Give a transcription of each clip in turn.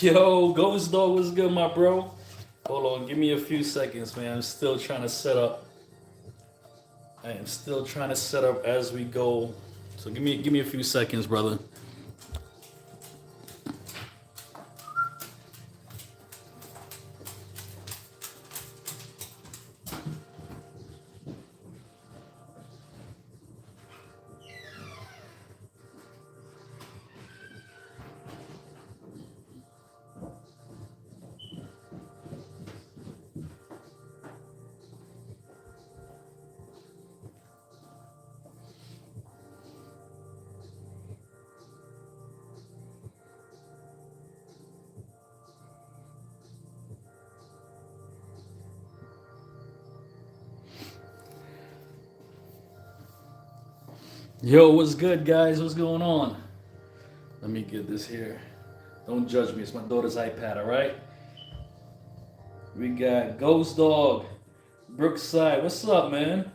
Yo, Ghost Dog, what's good, my bro? Hold on, give me a few seconds, man. I'm still trying to set up. I am still trying to set up as we go. So give me a few seconds, brother. Yo, what's good, guys? What's going on? Let me get this here. Don't judge me. It's my daughter's iPad, all right? We got Ghost Dog, Brookside. What's up, man?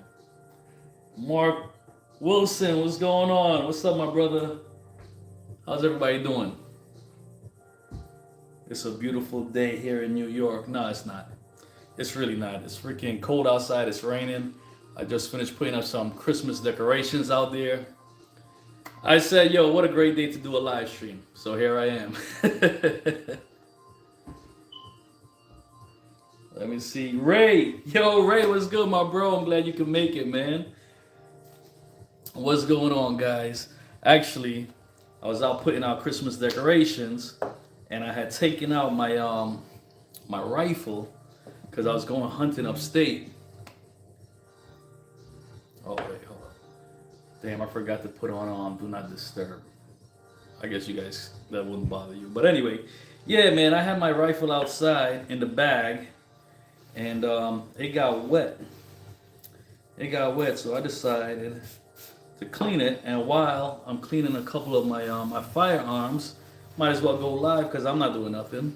Mark Wilson, what's going on? What's up, my brother? How's everybody doing? It's a beautiful day here in New York. No, it's not. It's really not. It's freaking cold outside. It's raining. I just finished putting up some Christmas decorations out there. I said, yo, what a great day to do a live stream. So here I am. Let me see. Ray. Yo, Ray, what's good, my bro? I'm glad you can make it, man. What's going on, guys? Actually, I was out putting out Christmas decorations, and I had taken out my rifle because I was going hunting upstate. Oh wait, hold on. Damn, I forgot to put on Do Not Disturb. I guess you guys, that wouldn't bother you. But anyway, yeah, man, I had my rifle outside in the bag, and it got wet. It got wet, so I decided to clean it. And while I'm cleaning a couple of my firearms, might as well go live because I'm not doing nothing.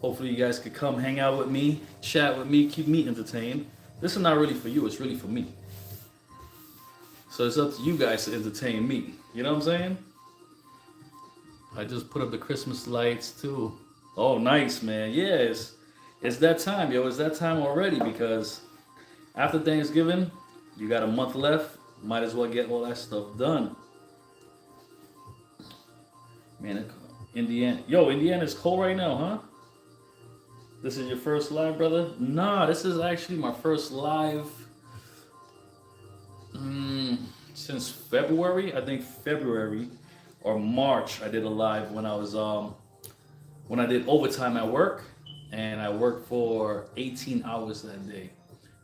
Hopefully, you guys could come hang out with me, chat with me, keep me entertained. This is not really for you; it's really for me. So it's up to you guys to entertain me. You know what I'm saying? I just put up the Christmas lights too. Oh, nice, man. Yeah, it's that time, yo. It's that time already because after Thanksgiving, you got a month left. Might as well get all that stuff done. Man, Indiana. Yo, Indiana's cold right now, huh? This is your first live, brother? Nah, this is actually my first live since February. I think February or March I did a live when I was when I did overtime at work, and I worked for 18 hours that day.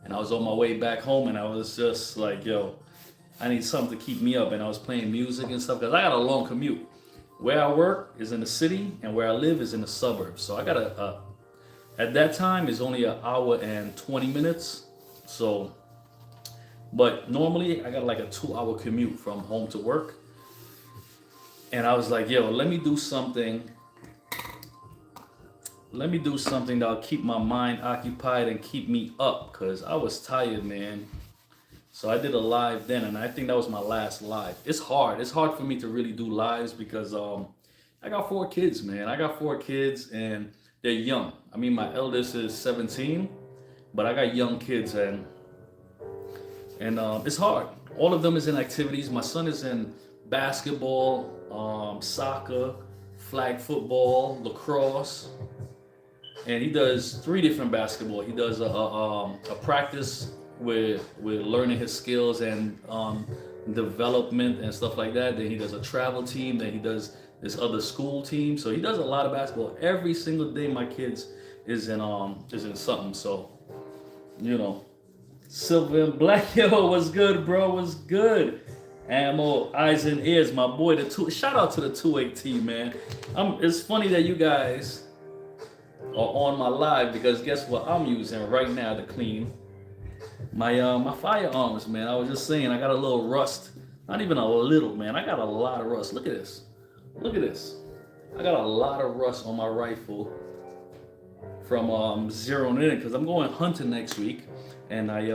And I was on my way back home, and I was just like, yo, I need something to keep me up. And I was playing music and stuff because I got a long commute. Where I work is in the city, and where I live is in the suburbs. So I got at that time it's only an hour and 20 minutes. So, but normally I got like a 2 hour commute from home to work. And I was like, yo, let me do something. Let me do something that'll keep my mind occupied and keep me up because I was tired, man. So I did a live then, and I think that was my last live. It's hard. It's hard for me to really do lives because I got 4 kids, man. I got 4 kids, and they're young. I mean, my eldest is 17, but I got young kids, and it's hard. All of them is in activities. My son is in basketball, soccer, flag football, lacrosse, and he does 3 different basketball. He does a practice with learning his skills and development and stuff like that. Then he does a travel team. Then he does this other school team. So he does a lot of basketball every single day. My kids is in something. So you know, Silver and Black, yo, what's good, bro? What's good? Ammo, eyes and ears, my boy. The two. Shout out to the 2AT, man. It's funny that you guys are on my live because guess what I'm using right now to clean my firearms, man. I was just saying I got a little rust. Not even a little, man. I got a lot of rust. Look at this. Look at this. I got a lot of rust on my rifle from zeroing in because I'm going hunting next week, and I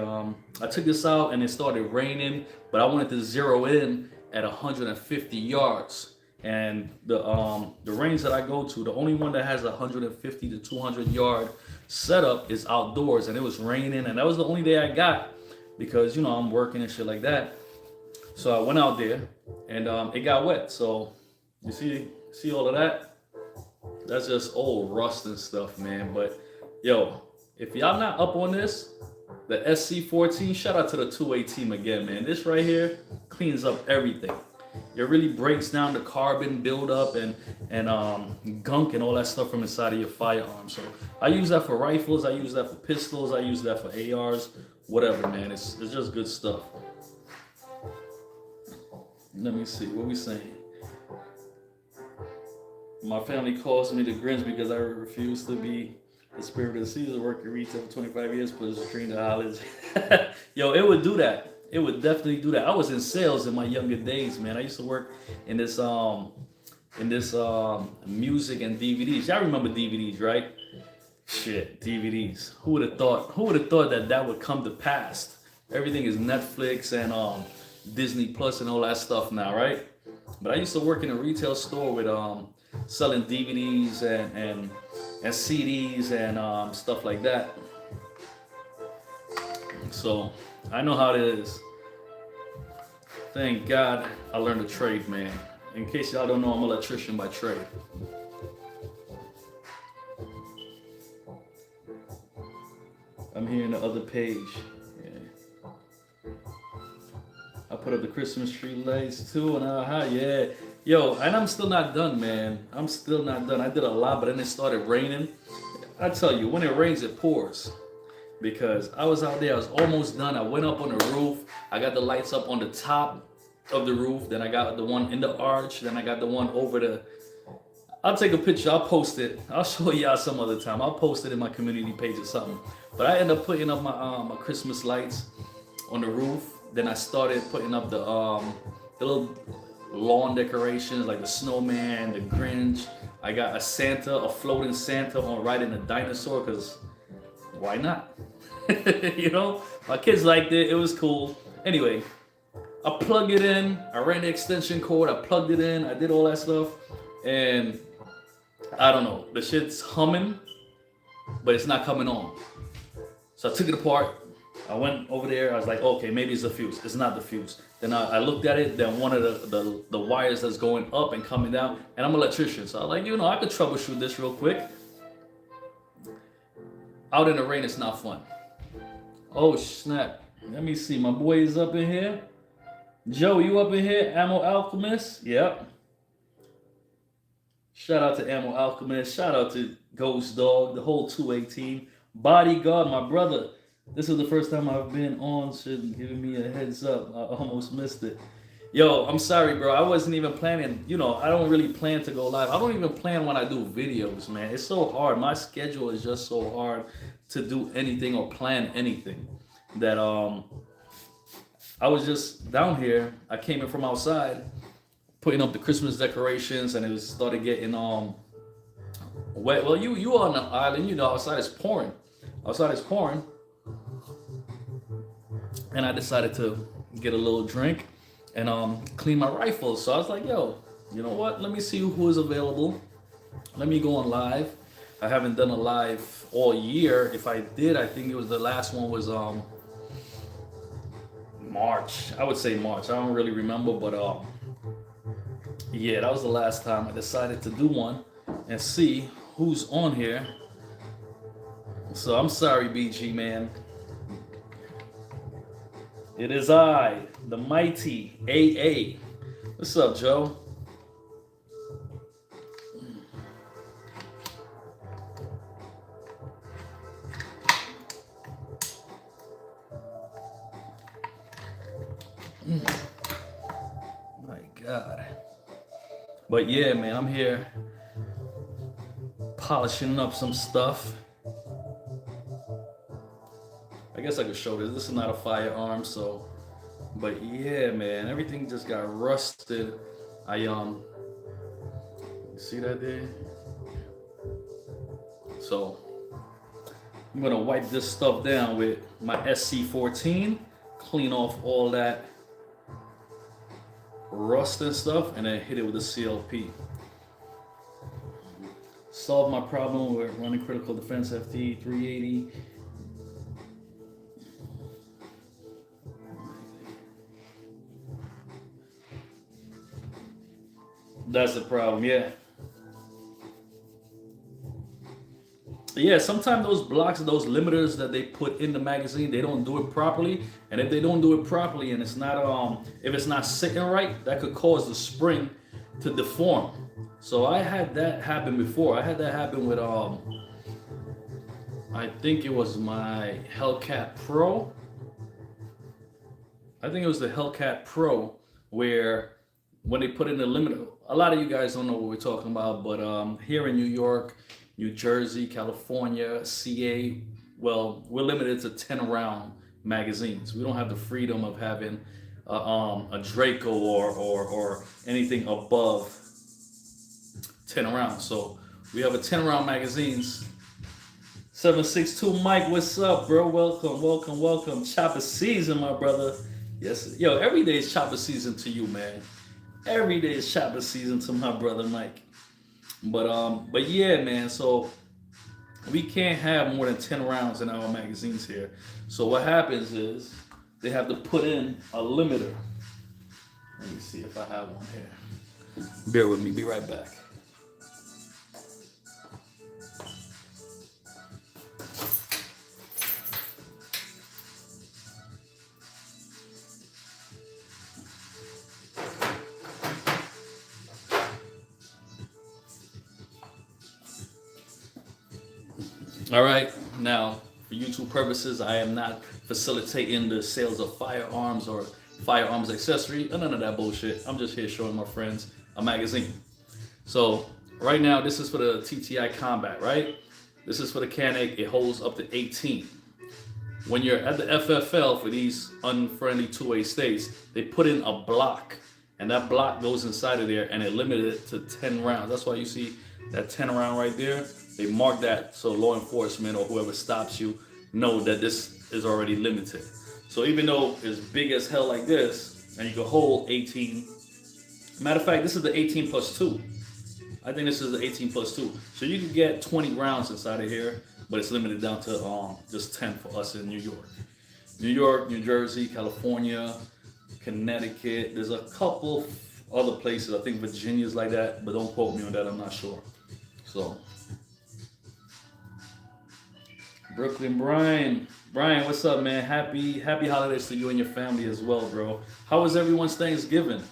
took this out and it started raining, but I wanted to zero in at 150 yards, And the range that I go to, the only one that has a 150 to 200 yard setup is outdoors, and it was raining, and that was the only day I got because I'm working and shit like that. So I went out there, and it got wet. So you see all of that? That's just old rust and stuff, man. But yo, if y'all not up on this, the SC14, shout out to the 2A team again, man. This right here cleans up everything. It really breaks down the carbon buildup and gunk and all that stuff from inside of your firearm. So I use that for rifles, I use that for pistols, I use that for ARs, whatever, man. It's just good stuff. Let me see, what we saying? My family calls me the Grinch because I refuse to be the spirit of the season, working retail for 25 years, put a dream to college. Yo, it would do that. It would definitely do that. I was in sales in my younger days, man. I used to work in this music and DVDs. Y'all remember DVDs, right? Shit, DVDs. Who would have thought? Who would have thought that that would come to pass? Everything is Netflix and Disney Plus and all that stuff now, right? But I used to work in a retail store with selling DVDs and CDs and stuff like that. So I know how it is. Thank God I learned a trade, man. In case y'all don't know, I'm an electrician by trade. I'm here in the other page. Yeah. I put up the Christmas tree lights too, and yeah. Yo, and I'm still not done, man. I'm still not done. I did a lot, but then it started raining. I tell you, when it rains, it pours. Because I was out there, I was almost done. I went up on the roof. I got the lights up on the top of the roof. Then I got the one in the arch. Then I got the one over the. I'll take a picture. I'll post it. I'll show y'all some other time. I'll post it in my community page or something. But I ended up putting up my Christmas lights on the roof. Then I started putting up the little lawn decorations like the snowman, the Grinch. I got a floating Santa on riding a dinosaur because why not? My kids liked it. It was cool. Anyway, I plugged it in. I ran the extension cord. I plugged it in. I did all that stuff. And I don't know. The shit's humming, but it's not coming on. So I took it apart. I went over there. I was like, okay, maybe it's the fuse. It's not the fuse. Then I looked at it. Then one of the wires that's going up and coming down. And I'm an electrician. So I was like, I could troubleshoot this real quick. Out in the rain, it's not fun. Oh, snap. Let me see. My boy is up in here. Joe, you up in here? Ammo Alchemist? Yep. Shout out to Ammo Alchemist. Shout out to Ghost Dog, the whole 2A team. Bodyguard, my brother. This is the first time I've been on. Should giving me a heads up. I almost missed it. Yo, I'm sorry, bro. I wasn't even planning. I don't really plan to go live. I don't even plan when I do videos, man. It's so hard. My schedule is just so hard to do anything or plan anything that I was just down here. I came in from outside, putting up the Christmas decorations, and it started getting wet. Well, you on the island, outside is pouring. Outside is pouring. And I decided to get a little drink and clean my rifle. So I was like, yo, you know what? Let me see who is available. Let me go on live. I haven't done a live all year. If I did, I think it was the last one was March. I would say March. I don't really remember, but yeah, that was the last time I decided to do one and see who's on here. So I'm sorry, BG man. It is I, the mighty AA. What's up, Joe? My God. But yeah, man, I'm here polishing up some stuff. I guess I could show this. This is not a firearm, so. But yeah, man, everything just got rusted. See that there? So I'm gonna wipe this stuff down with my SC14, clean off all that rust and stuff, and then hit it with the CLP. Solve my problem with running critical defense FT 380. That's the problem, yeah. Yeah, sometimes those blocks, those limiters that they put in the magazine, they don't do it properly. And if they don't do it properly and it's not if it's not sitting right, that could cause the spring to deform. So I had that happen before. I had that happen with I think it was my Hellcat Pro. I think it was the Hellcat Pro where when they put in the limiter, a lot of you guys don't know what we're talking about, but here in New York, New Jersey, California, CA, well, we're limited to 10 round magazines. We don't have the freedom of having a Draco or anything above 10 rounds. So we have a 10 round magazines. 762 Mike, what's up, bro? Welcome. Chopper season, my brother. Yes, yo, every day is chopper season to you, man. Every day is chopper season to my brother Mike. But yeah, man. So we can't have more than 10 rounds in our magazines here. So what happens is they have to put in a limiter. Let me see if I have one here. Bear with me. Be right back. All right, now for YouTube purposes, I am not facilitating the sales of firearms or firearms accessory, none of that bullshit. I'm just here showing my friends a magazine. So right now, this is for the TTI Combat, right? This is for the Canik. It holds up to 18. When you're at the FFL for these unfriendly two-way states, they put in a block, and that block goes inside of there, and it limited it to 10 rounds. That's why you see that 10 round right there. They mark that so law enforcement or whoever stops you know that this is already limited. So even though it's big as hell like this, and you can hold 18. Matter of fact, this is the 18 plus 2. I think this is the 18 plus 2. So you can get 20 rounds inside of here, but it's limited down to just 10 for us in New York. New York, New Jersey, California, Connecticut. There's a couple other places. I think Virginia's like that, but don't quote me on that. I'm not sure. So Brooklyn Brian, what's up, man? Happy holidays to you and your family as well, bro. How was everyone's Thanksgiving?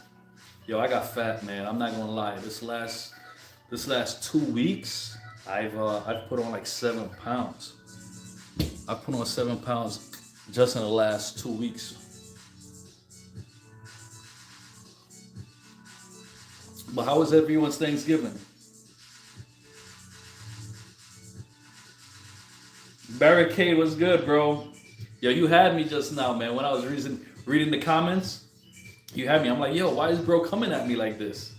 Yo, I got fat, man. I'm not gonna lie. This last 2 weeks, I've put on like 7 pounds. I put on 7 pounds just in the last 2 weeks. But how was everyone's Thanksgiving? Barricade was good, bro. Yo, you had me just now, man. When I was reading the comments, you had me. I'm like, yo, why is bro coming at me like this?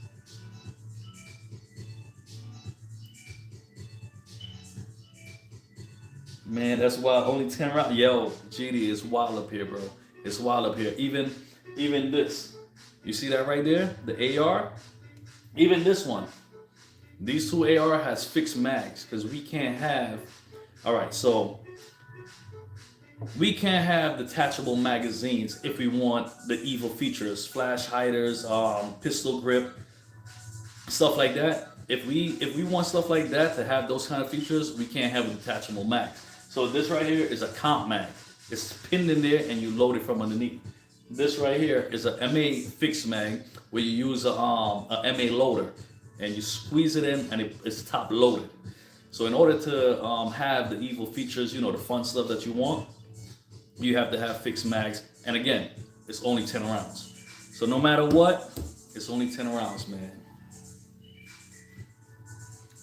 Man, that's why only 10 rounds. Yo, GD is wild up here, bro. It's wild up here. Even this. You see that right there? The AR? Even this one. These two AR has fixed mags because we can't have. All right, so we can't have detachable magazines if we want the evil features, flash hiders, pistol grip, stuff like that. If we want stuff like that to have those kind of features, we can't have a detachable mag. So this right here is a comp mag. It's pinned in there and you load it from underneath. This right here is a MA fixed mag where you use a MA loader and you squeeze it in and it's top loaded. So in order to have the evil features, you know, the fun stuff that you want, you have to have fixed mags. And again, it's only 10 rounds. So no matter what, it's only 10 rounds, man.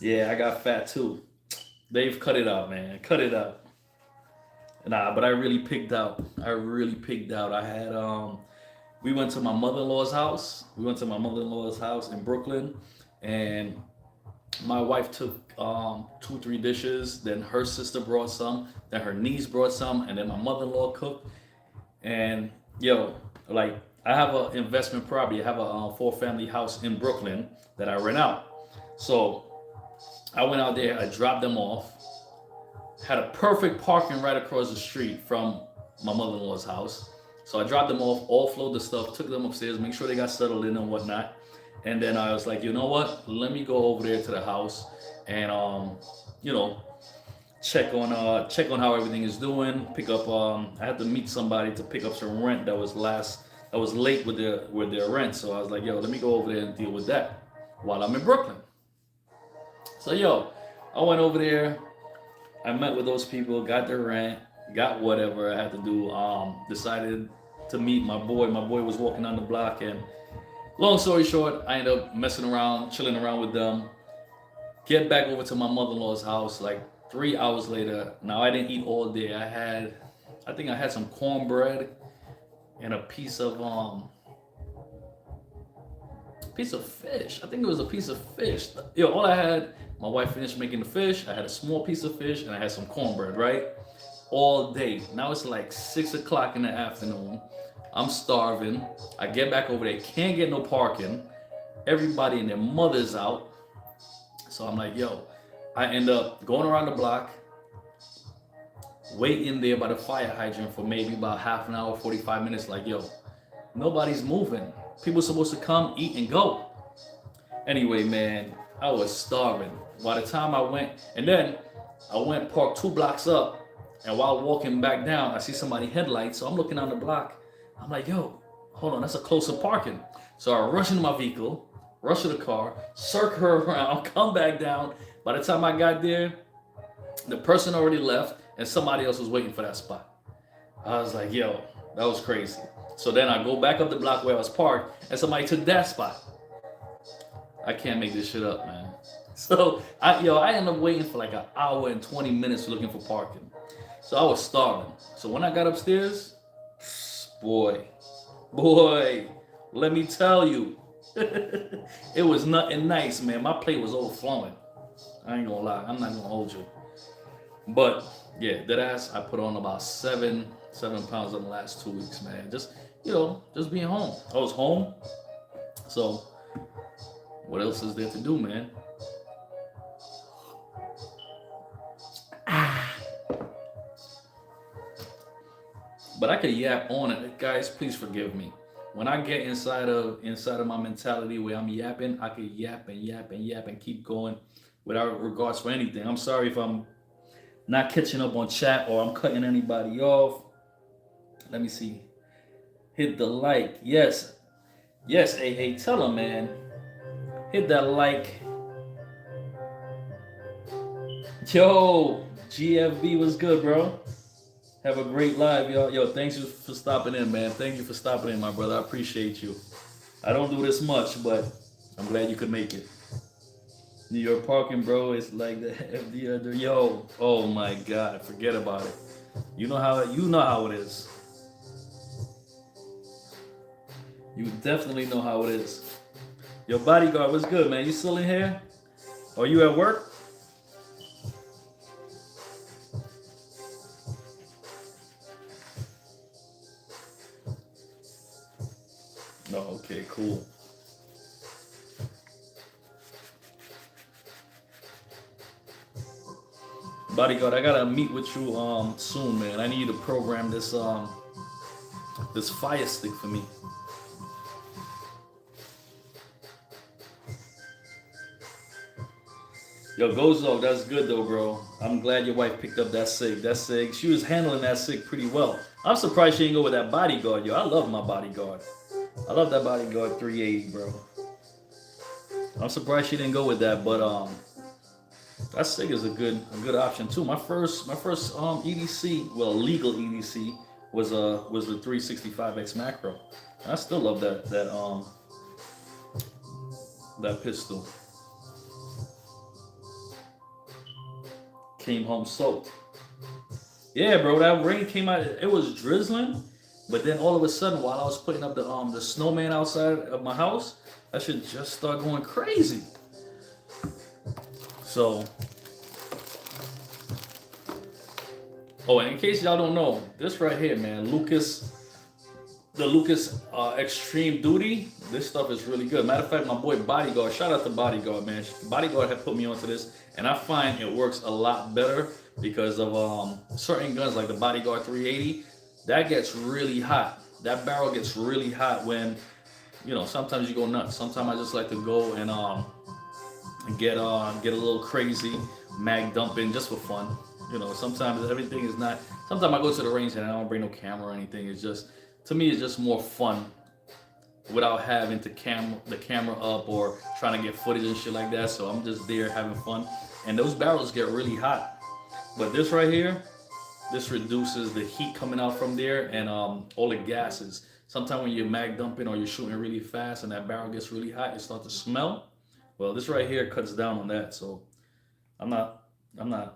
Yeah, I got fat too. They've cut it out, man. Cut it out. Nah, but I really pigged out. I had, we went to my mother-in-law's house. We went to my mother-in-law's house in Brooklyn. And my wife took 2-3 dishes, then her sister brought some, then her niece brought some, and then my mother-in-law cooked. And yo, like I have an investment property. I have a four-family house in Brooklyn that I rent out. So I went out there. I dropped them off. Had a perfect parking right across the street from my mother-in-law's house. So I dropped them off, offload the stuff, took them upstairs, make sure they got settled in and whatnot. And then I was like, you know what? Let me go over there to the house and you know, check on how everything is doing. Pick up I had to meet somebody to pick up some rent that was late with their rent. So I was like, yo, let me go over there and deal with that while I'm in Brooklyn. So yo, I went over there. I met with those people, got their rent, got whatever I had to do. Decided to meet my boy. My boy was walking down the block, and long story short, I ended up messing around, chilling around with them. Get back over to my mother-in-law's house like 3 hours later. Now I didn't eat all day. I think I had some cornbread and a piece of fish. I think it was a piece of fish. Yo, all I had, my wife finished making the fish. I had a small piece of fish and I had some cornbread, right? All day. Now it's like 6 o'clock in the afternoon. I'm starving. I get back over there, can't get no parking. Everybody and their mother's out. So I'm like, yo, I end up going around the block, waiting there by the fire hydrant for maybe about half an hour, 45 minutes. Like, yo, nobody's moving. People supposed to come, eat, and go. Anyway, man, I was starving. By the time I went, and then I went parked 2 blocks up, and while walking back down, I see somebody headlights. So I'm looking on the block. I'm like, yo, hold on, that's a closer parking. So I rush into my vehicle, rush to the car, circle her around, come back down. By the time I got there, the person already left, and somebody else was waiting for that spot. I was like, yo, that was crazy. So then I go back up the block where I was parked, and somebody took that spot. I can't make this shit up, man. So I ended up waiting for like an hour and 20 minutes looking for parking. So I was starving. So when I got upstairs, boy, let me tell you, it was nothing nice, man. My plate was overflowing. I ain't gonna lie, I'm not gonna hold you. But yeah, that ass, I put on about 7 pounds in the last 2 weeks, man. Just being home. I was home. So what else is there to do, man? But I could yap on it. Guys, please forgive me. When I get inside of my mentality where I'm yapping, I could yap and yap and yap and keep going without regards for anything. I'm sorry if I'm not catching up on chat or I'm cutting anybody off. Let me see. Hit the like. Yes, hey, tell them, man. Hit that like. Yo, GFB was good, bro. Have a great live, y'all. Yo, thanks for stopping in, man. Thank you for stopping in, my brother. I appreciate you. I don't do this much, but I'm glad you could make it. New York parking, bro, it's like the FD. Yo, oh my God, forget about it. You know how it is. You definitely know how it is. Your bodyguard, what's good, man? You still in here? Are you at work? No, okay, cool. Bodyguard, I gotta meet with you soon, man. I need you to program this this fire stick for me. Yo, Gozo, that's good though, bro. I'm glad your wife picked up that SIG. She was handling that SIG pretty well. I'm surprised she didn't go with that bodyguard, yo. I love my bodyguard. I love that bodyguard 380, bro. I'm surprised she didn't go with that, but that SIG is a good option too. My first EDC, well, legal EDC was the 365X macro. I still love that pistol. Came home soaked. Yeah, bro, that rain came out. It was drizzling, but then all of a sudden, while I was putting up the snowman outside of my house, that shit just started going crazy. So, oh, and in case y'all don't know, this right here, man, Lucas the Lucas Extreme Duty. This stuff is really good. Matter of fact, my boy Bodyguard, shout out to Bodyguard, man. Bodyguard had put me onto this, and I find it works a lot better because of certain guns like the Bodyguard 380. That gets really hot. That barrel gets really hot when, sometimes you go nuts. Sometimes I just like to go and get a little crazy, mag dumping just for fun. Sometimes everything is not. Sometimes I go to the range and I don't bring no camera or anything. It's just, to me, it's just more fun without having to the camera up or trying to get footage and shit like that. So I'm just there having fun, and those barrels get really hot. But this right here, this reduces the heat coming out from there and all the gases. Sometimes when you're mag dumping or you're shooting really fast and that barrel gets really hot, it starts to smell. Well, this right here cuts down on that. So I'm not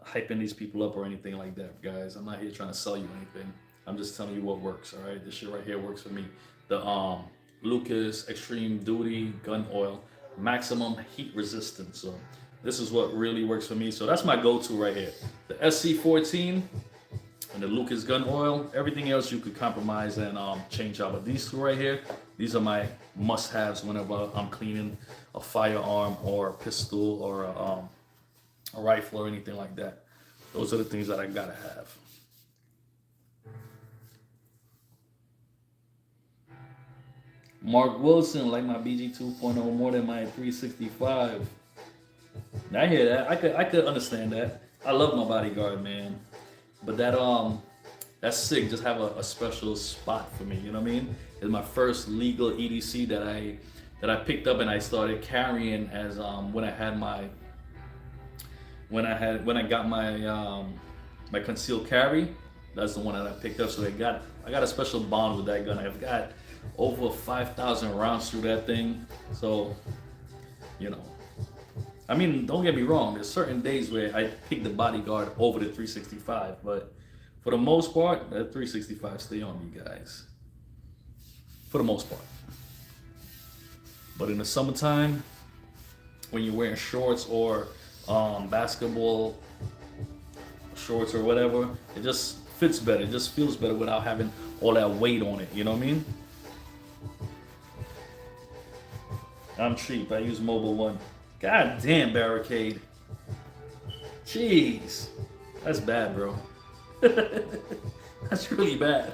hyping these people up or anything like that, guys. I'm not here trying to sell you anything. I'm just telling you what works. All right, this shit right here works for me. The Lucas Extreme Duty gun oil, maximum heat resistance. So this is what really works for me. So that's my go-to right here. The SC14 and the Lucas gun oil. Everything else you could compromise and change out. But these two right here, these are my must-haves whenever I'm cleaning a firearm or a pistol or a rifle or anything like that. Those are the things that I gotta have. Mark Wilson, like my BG 2.0 more than my 365. I hear that. I could understand that. I love my Bodyguard, man. But that's sick. Just have a special spot for me. You know what I mean? It's my first legal EDC that I picked up and I started carrying as when I got my concealed carry. That's the one that I picked up. So I got a special bond with that gun. I've got over 5,000 rounds through that thing. So, I mean, don't get me wrong. There's certain days where I pick the Bodyguard over the 365, but for the most part, that 365 stay on me, guys. For the most part. But in the summertime, when you're wearing shorts or basketball shorts or whatever, it just fits better. It just feels better without having all that weight on it. You know what I mean? I'm cheap. I use Mobile One. God damn, Barricade. Jeez. That's bad, bro. That's really bad.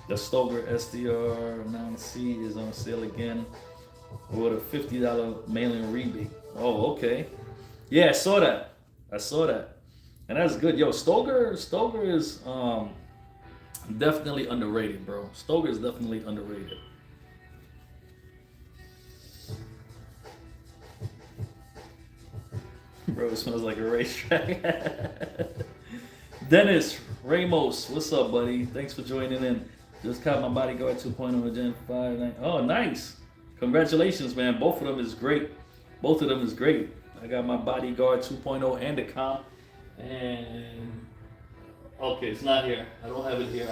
The Stoeger SDR 9C is on sale again with a $50 mailing rebate. Oh, okay. Yeah, I saw that. And that's good. Yo, Stoeger is definitely underrated, bro. Stoeger is definitely underrated. Bro, it smells like a racetrack. Dennis Ramos, what's up, buddy? Thanks for joining in. Just caught my Bodyguard 2.0 Gen 5. Oh, nice. Congratulations, man. Both of them is great. I got my Bodyguard 2.0 and the comp. And okay, it's not here. I don't have it here.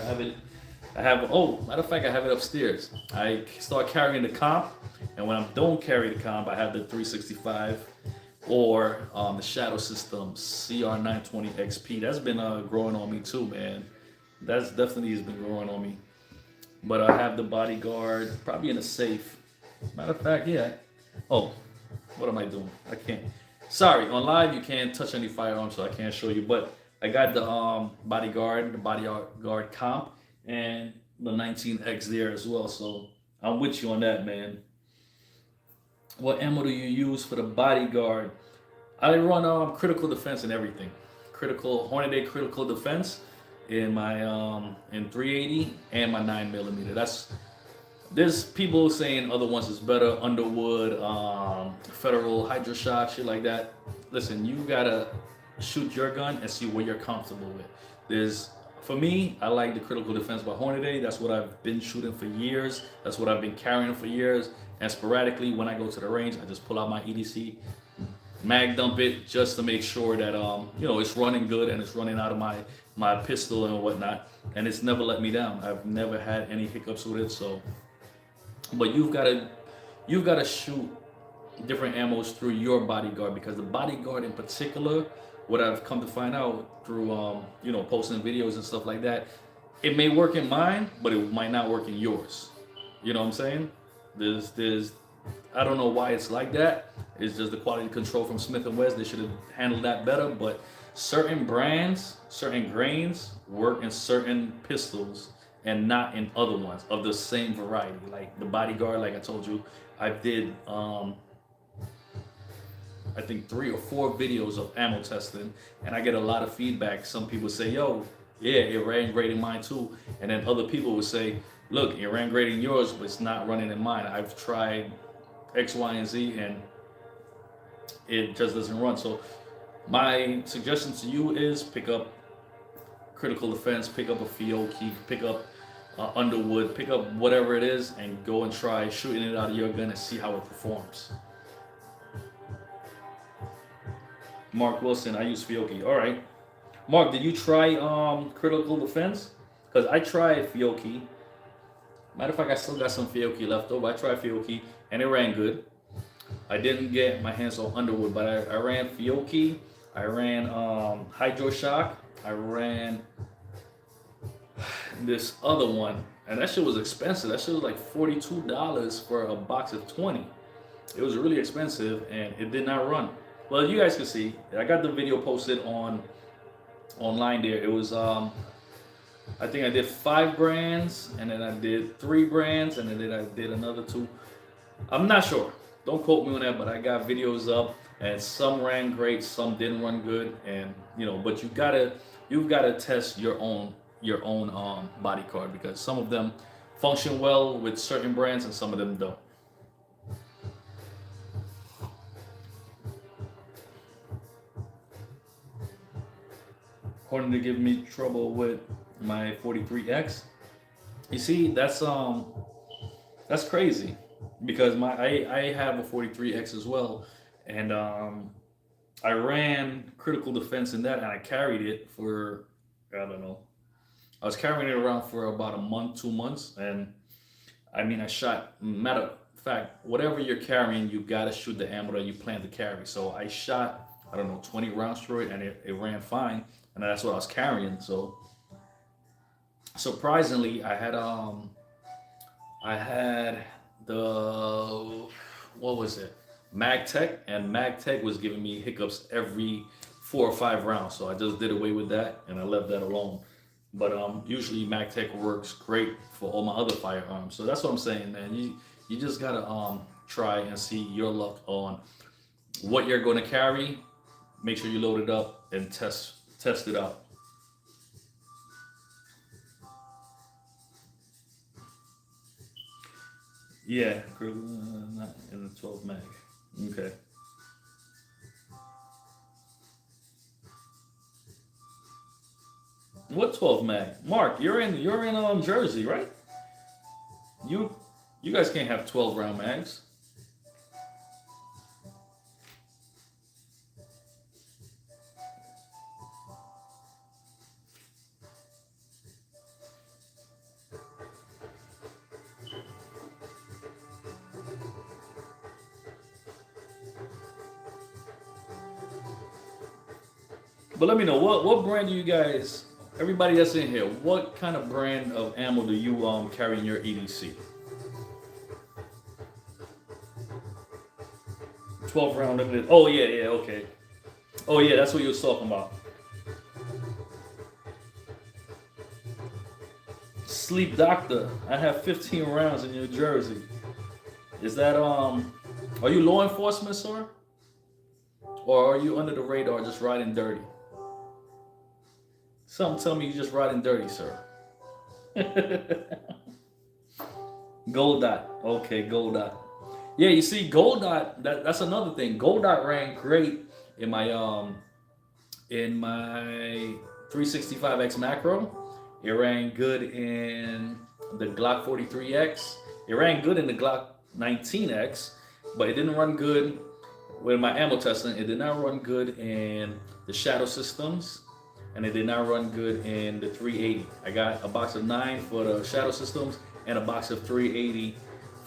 Matter of fact, I have it upstairs. I start carrying the comp, and when I don't carry the comp, I have the 365 or the Shadow System CR920 XP. That's been growing on me too, man. That's definitely has been growing on me. But I have the Bodyguard probably in a safe. Matter of fact, yeah. Oh, what am I doing? I can't. Sorry, on live you can't touch any firearms, so I can't show you. But I got the Bodyguard comp, and the 19X there as well. So I'm with you on that, man. What ammo do you use for the Bodyguard? I run critical defense and everything. Hornady critical defense in my in 380 and my 9mm. There's people saying other ones is better, Underwood, Federal, Hydra-Shok, shit like that. Listen, you gotta shoot your gun and see what you're comfortable with. For me, I like the critical defense by Hornady. That's what I've been shooting for years. That's what I've been carrying for years. And sporadically, when I go to the range, I just pull out my EDC, mag dump it just to make sure that it's running good and it's running out of my pistol and whatnot. And it's never let me down. I've never had any hiccups with it. So, but you've got to shoot different ammos through your bodyguard, because the bodyguard in particular, what I've come to find out through posting videos and stuff like that, it may work in mine, but it might not work in yours. You know what I'm saying? There's I don't know why it's like that. It's just the quality control from Smith and Wesson. They should have handled that better. But certain brands, certain grains work in certain pistols and not in other ones of the same variety. Like the Bodyguard, like I told you, I did I think 3 or 4 videos of ammo testing, and I get a lot of feedback. Some people say, "Yo, yeah, it ran great in mine too," and then other people would say, "Look, it ran great in yours, but it's not running in mine. I've tried X, Y, and Z, and it just doesn't run." So my suggestion to you is pick up Critical Defense, pick up a Fiocchi, pick up Underwood, pick up whatever it is, and go and try shooting it out of your gun and see how it performs. Mark Wilson, I use Fiocchi. All right, Mark, did you try Critical Defense? Because I tried Fiocchi. Matter of fact, I still got some Fiocchi left over. I tried Fiocchi and it ran good. I didn't get my hands on Underwood, but I ran Fiocchi. I ran Hydro Shock. I ran this other one, and that shit was expensive. That shit was like $42 for a box of 20. It was really expensive, and it did not run. Well, you guys can see, I got the video posted online there. It was I think I did 5 brands, and then I did 3 brands, and then I did another 2. I'm not sure. Don't quote me on that, but I got videos up, and some ran great, some didn't run good, and but you've gotta test your own body card, because some of them function well with certain brands and some of them don't. According to give me trouble with my 43X. You see, that's crazy, because I have a 43X as well, and I ran Critical Defense in that, and I carried it for, I don't know, I was carrying it around for about a month, 2 months, and I mean, I shot, matter of fact, whatever you're carrying, you gotta shoot the ammo that you plan to carry. So I shot, I don't know, 20 rounds through it, and it ran fine, and that's what I was carrying. So surprisingly, I had the, what was it, MagTech, and MagTech was giving me hiccups every 4 or 5 rounds, so I just did away with that and I left that alone. But usually MagTech works great for all my other firearms. So that's what I'm saying, man. You just gotta try and see your luck on what you're going to carry. Make sure you load it up and test it out. Yeah, not in the 12 mag. Okay. What 12 mag? Mark, you're in Jersey, right? You you guys can't have 12 round mags. But let me know, what brand do you guys, everybody that's in here, what kind of brand of ammo do you carry in your EDC? 12 round limited. Oh yeah, yeah, okay. Oh yeah, that's what you was talking about. Sleep Doctor. I have 15 rounds in New Jersey. Is that are you law enforcement, sir? Or are you under the radar just riding dirty? Some tell me you just riding dirty, sir. Gold Dot. Okay, Gold Dot. Yeah, you see, Gold Dot, that's another thing. Gold Dot ran great in my 365X macro. It ran good in the Glock 43X. It ran good in the Glock 19X, but it didn't run good with my ammo testing. It did not run good in the Shadow Systems, and it did not run good in the 380. I got a box of 9 for the Shadow Systems and a box of 380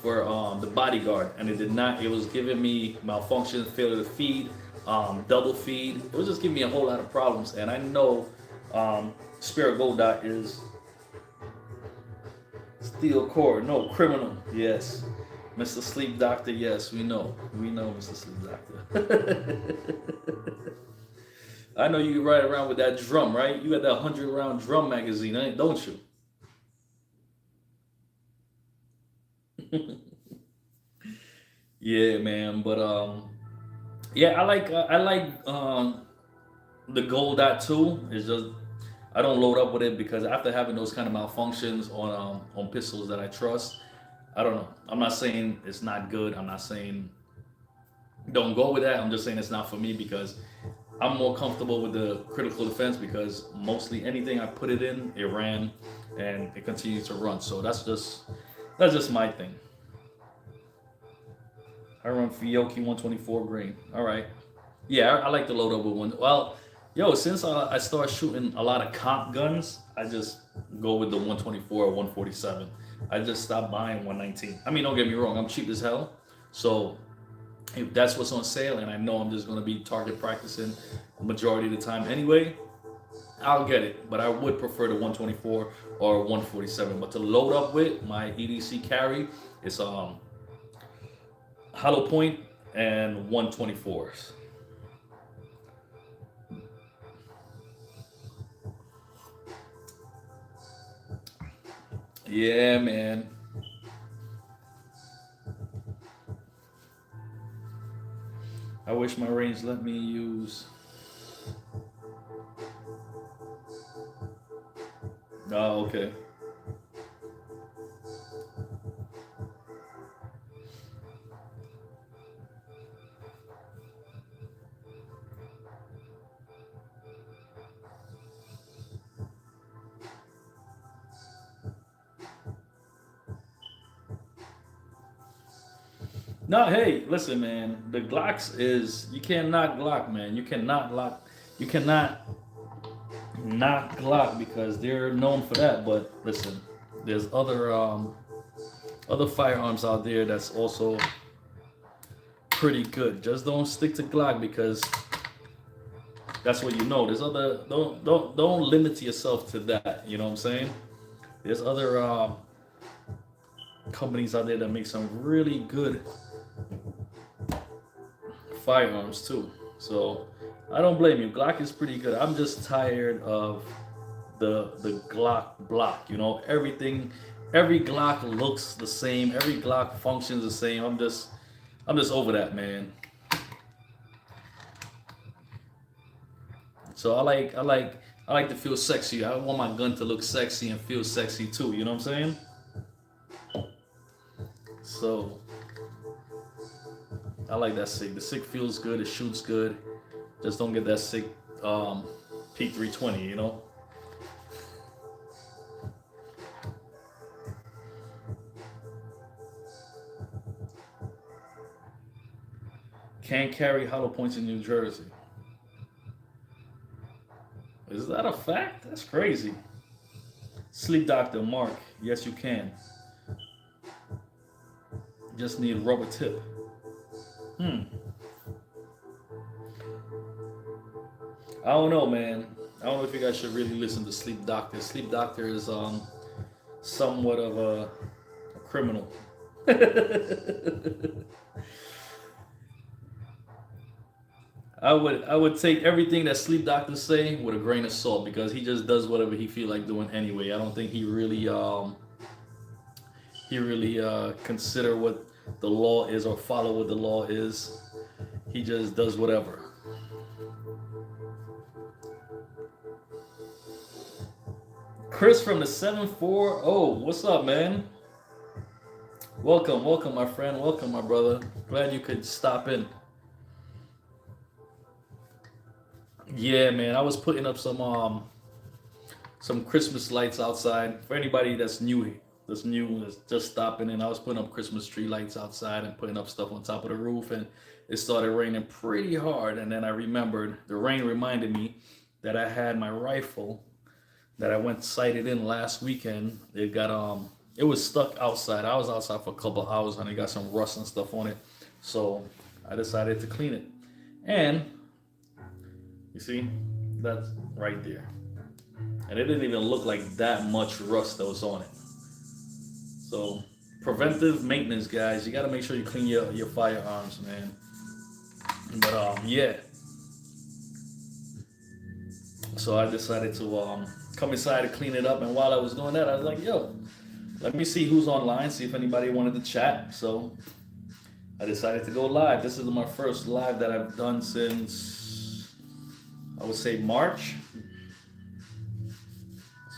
for the Bodyguard, and it did not. It was giving me malfunction, failure to feed, double feed. It was just giving me a whole lot of problems, and I know Spirit Gold Dot is steel core, no criminal. Yes, Mr. Sleep Doctor. Yes, we know, Mr. Sleep Doctor. I know you ride around with that drum, right? You got that 100 round drum magazine, don't you? Yeah, man. But yeah, I like the Gold Dot too. It's just I don't load up with it because after having those kind of malfunctions on pistols that I trust, I don't know. I'm not saying it's not good. I'm not saying don't go with that. I'm just saying it's not for me because I'm more comfortable with the critical defense because mostly anything I put it in, it ran and it continues to run. So that's just my thing. I run Fiocchi 124 grain. All right. Yeah, I like to load up with one. Well, yo, since I started shooting a lot of comp guns, I just go with the 124 or 147. I just stopped buying 119. I mean, don't get me wrong, I'm cheap as hell. So if that's what's on sale and I know I'm just going to be target practicing the majority of the time anyway, I'll get it. But I would prefer the 124 or 147. But to load up with my EDC carry, it's hollow point and 124s. Yeah, man. I wish my range let me use. Oh, okay. No, hey, listen, man. The Glocks is you can't knock Glock, man. You cannot lock. You cannot knock Glock because they're known for that. But listen, there's other firearms out there that's also pretty good. Just don't stick to Glock because that's what you know. There's other don't limit yourself to that. You know what I'm saying? There's other companies out there that make some really good firearms too. So I don't blame you. Glock is pretty good. I'm just tired of the Glock block. You know, every Glock looks the same. Every Glock functions the same. I'm just over that, man. So I like to feel sexy. I want my gun to look sexy and feel sexy too. You know what I'm saying? So I like that SIG. The SIG feels good. It shoots good. Just don't get that SIG P320. You know. Can't carry hollow points in New Jersey. Is that a fact? That's crazy. Sleep Doctor Mark. Yes, you can. Just need a rubber tip. Hmm. I don't know, man. I don't know if you guys should really listen to Sleep Doctor. Sleep Doctor is somewhat of a criminal. I would take everything that Sleep Doctor say with a grain of salt because he just does whatever he feel like doing anyway. I don't think he really consider what the law is or follow what the law is. He just does whatever. Chris from the 740. What's up, man? Welcome, my friend. Welcome, my brother. Glad you could stop in. Yeah, man. I was putting up some Christmas lights outside for anybody that's just stopping in. I was putting up Christmas tree lights outside and putting up stuff on top of the roof, and it started raining pretty hard. And then I remembered the rain reminded me that I had my rifle that I went sighted in last weekend. it was stuck outside. I was outside for a couple of hours and it got some rust and stuff on it. So I decided to clean it. And you see, that's right there. And it didn't even look like that much rust that was on it. So preventive maintenance, guys. You got to make sure you clean your firearms, man. But yeah. So I decided to come inside to clean it up. And while I was doing that, I was like, yo, let me see who's online, see if anybody wanted to chat. So I decided to go live. This is my first live that I've done since, I would say, March.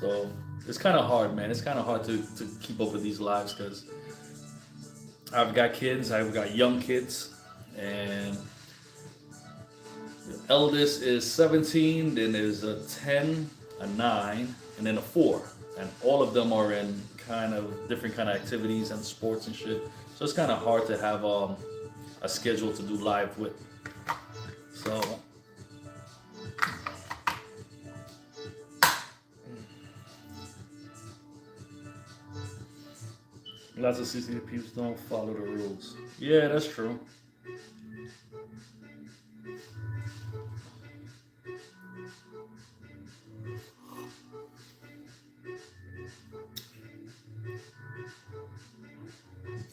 So it's kind of hard, man. It's kind of hard to keep up with these lives because I've got kids. I've got young kids. And the eldest is 17. Then there's a 10, a 9, and then a 4. And all of them are in kind of different kind of activities and sports and shit. So it's kind of hard to have a schedule to do live with. So lots of CCPs don't follow the rules. Yeah, that's true.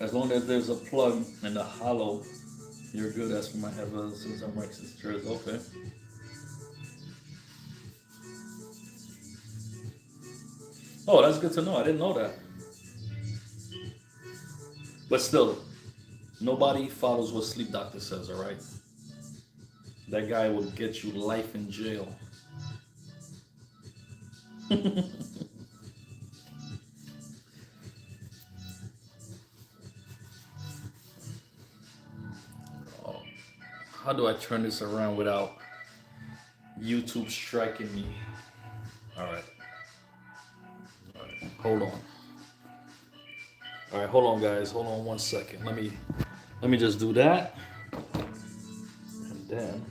As long as there's a plug in the hollow, you're good. That's for my ever since I'm Rex's chairs. Okay. Oh, that's good to know. I didn't know that. But still, nobody follows what Sleep Doctor says, all right? That guy will get you life in jail. Oh, how do I turn this around without YouTube striking me? All right. All right. Hold on. All right, hold on, guys. Hold on 1 second. Let me just do that, and then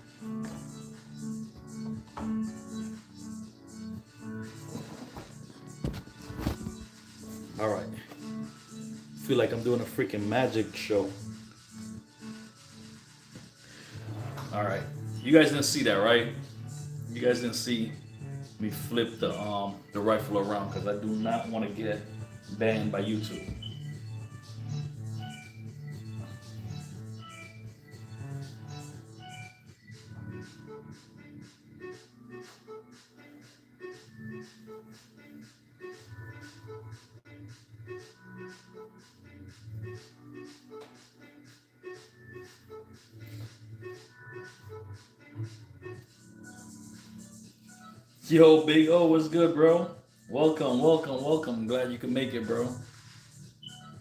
all right. Feel like I'm doing a freaking magic show. All right, you guys didn't see that, right? You guys didn't see me flip the rifle around because I do not want to get banned by YouTube. Yo, Big O, what's good, bro? Welcome, welcome, welcome. Glad you could make it, bro.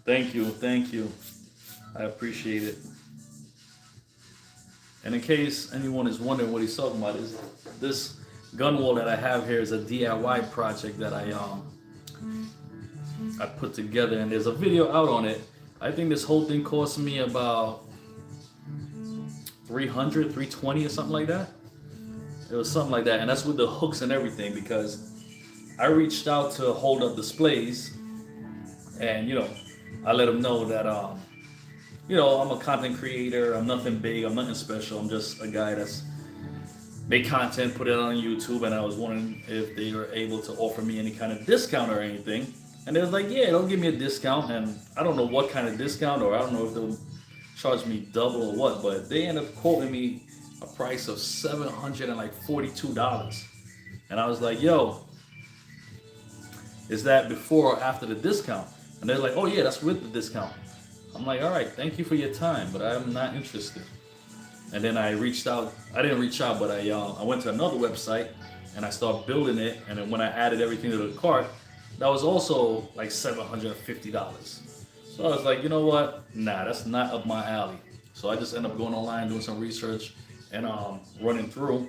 Thank you, thank you. I appreciate it. And in case anyone is wondering what he's talking about, is this gun wall that I have here is a DIY project that I put together, and there's a video out on it. I think this whole thing cost me about 300, 320 or something like that. It was something like that, and that's with the hooks and everything, because I reached out to Hold Up Displays, and I let them know that I'm a content creator. I'm nothing big. I'm nothing special. I'm just a guy that's make content, put it on YouTube, and I was wondering if they were able to offer me any kind of discount or anything. And they was like, yeah, they'll give me a discount, and I don't know what kind of discount, or I don't know if they'll charge me double or what, but they ended up quoting me a price of $742. And I was like, yo, is that before or after the discount? And they're like, oh yeah, that's with the discount. I'm like, all right, thank you for your time, but I'm not interested. And then I reached out. I didn't reach out, but I went to another website and I started building it. And then when I added everything to the cart, that was also like $750. So I was like, you know what? Nah, that's not up my alley. So I just ended up going online, doing some research, and running through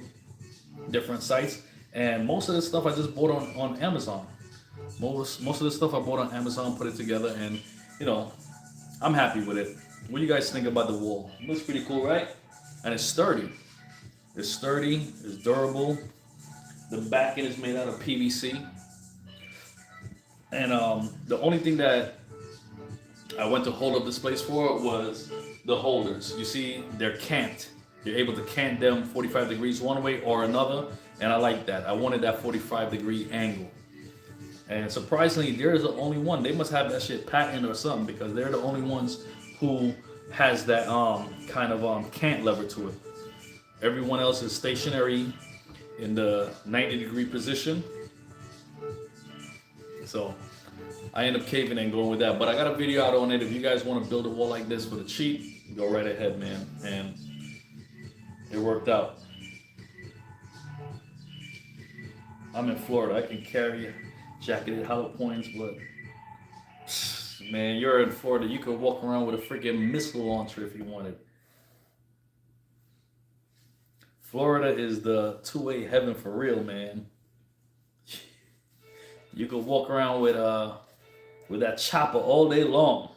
different sites. And most of this stuff I just bought on Amazon. Most of the stuff I bought on Amazon, put it together, and I'm happy with it. What do you guys think about the wall? It looks pretty cool, right? And it's sturdy. It's sturdy, it's durable. The backing is made out of PVC. And the only thing that I went to hold up this place for was the holders. You see, they're camped. You're able to cant them 45 degrees one way or another, and I like that. I wanted that 45-degree angle. And surprisingly, they're the only one. They must have that shit patent or something because they're the only ones who has that kind of cant lever to it. Everyone else is stationary in the 90-degree position. So I end up caving and going with that. But I got a video out on it. If you guys want to build a wall like this for the cheap, go right ahead, man. And it worked out. I'm in Florida. I can carry jacketed hollow points, but man, you're in Florida. You could walk around with a freaking missile launcher if you wanted. Florida is the two-way heaven for real, man. You could walk around with that chopper all day long.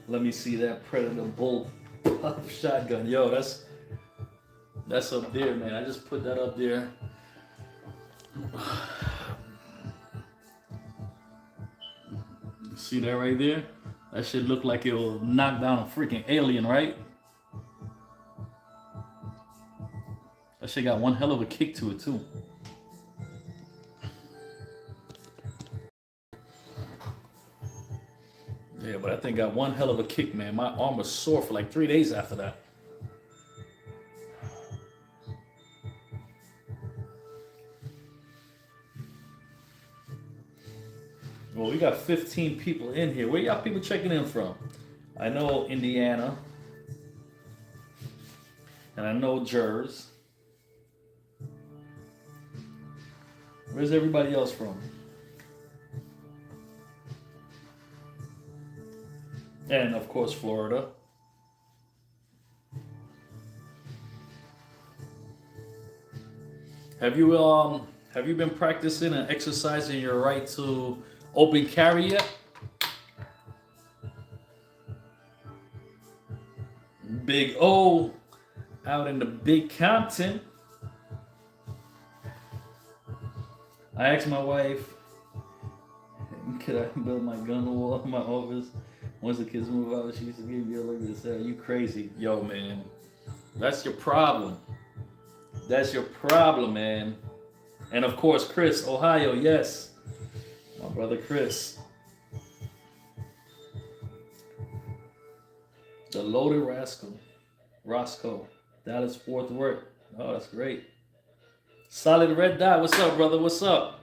Let me see that Predator Bull Pop shotgun. Yo, that's up there, man. I just put that up there. See that right there? That shit look like it will knock down a freaking alien, right? That shit got one hell of a kick to it too. Yeah, but I think got one hell of a kick, man. My arm was sore for like 3 days after that. Well, we got 15 people in here. Where y'all people checking in from? I know Indiana. And I know Jersey. Where's everybody else from? And of course, Florida. Have you been practicing and exercising your right to open carry yet? Big O out in the Big Compton. I asked my wife, could I build my gun wall in my office? Once the kids move out, she used to give me a look at this. Are you crazy? Yo, man. That's your problem. That's your problem, man. And of course, Chris, Ohio, yes. My brother Chris. The Loaded Rascal. Roscoe. Dallas Fort Worth. Oh, that's great. Solid Red Dot. What's up, brother? What's up?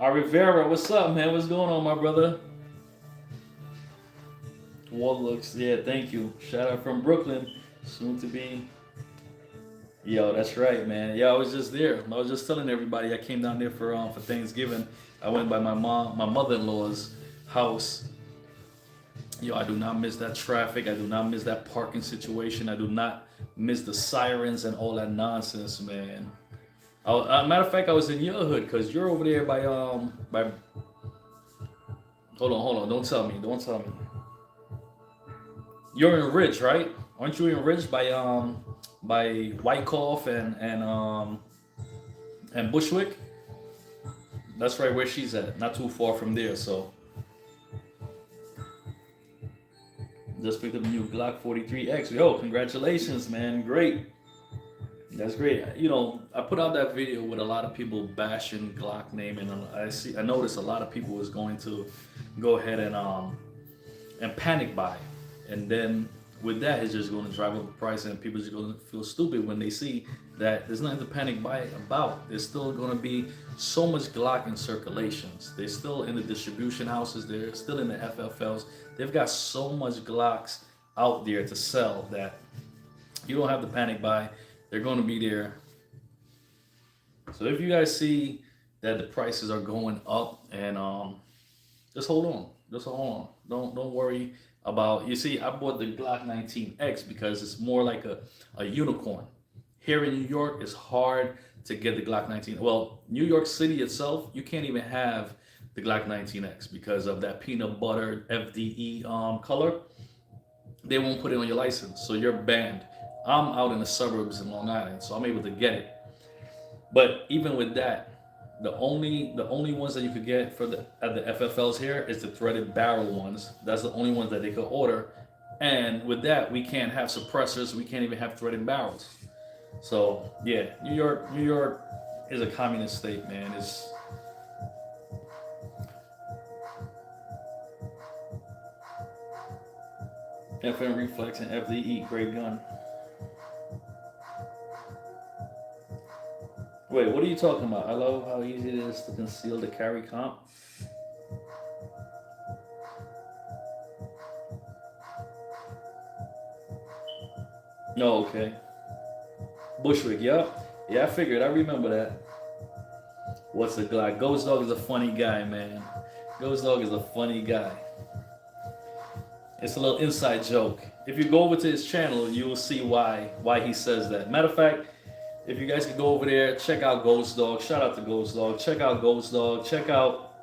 Rivera, what's up, man? What's going on, my brother? Warlooks, yeah, thank you. Shout out from Brooklyn, soon to be. Yo, that's right, man. Yeah, I was just there. I was just telling everybody I came down there for Thanksgiving. I went by my mother-in-law's house. Yo, I do not miss that traffic. I do not miss that parking situation. I do not miss the sirens and all that nonsense, man. Matter of fact, I was in your hood because you're over there by. Hold on. Don't tell me. You're in Ridge, right? Aren't you in Ridge by Wyckoff and Bushwick? That's right where she's at. Not too far from there. So just picked up a new Glock 43X. Yo, congratulations, man. Great. That's great. You know, I put out that video with a lot of people bashing Glock name, and I noticed a lot of people was going to go ahead and panic buy, and then with that, it's just going to drive up the price, and people are just going to feel stupid when they see that there's nothing to panic buy about. There's still going to be so much Glock in circulations. They're still in the distribution houses. They're still in the FFLs. They've got so much Glocks out there to sell that You don't have to panic buy. They're going to be there. So if you guys see that the prices are going up, and just hold on. Just hold on. Don't worry about. You see, I bought the Glock 19X because it's more like a unicorn. Here in New York, it's hard to get the Glock 19. Well, New York City itself, you can't even have the Glock 19X because of that peanut butter FDE color. They won't put it on your license, so you're banned. I'm out in the suburbs in Long Island, so I'm able to get it. But even with that, the only ones that you could get for the at the FFLs here is the threaded barrel ones. That's the only ones that they could order. And with that, we can't have suppressors. We can't even have threaded barrels. So yeah, New York is a communist state, man. It's FN Reflex and FDE, great gun. Wait, what are you talking about? I love how easy it is to conceal the carry comp. No, okay. Bushwick, yep. Yeah, I figured. I remember that. What's the Glock? Ghost Dog is a funny guy, man. Ghost Dog is a funny guy. It's a little inside joke. If you go over to his channel, you will see why he says that. Matter of fact, if you guys can go over there, check out Ghost Dog. Shout out to Ghost Dog. Check out Ghost Dog. Check out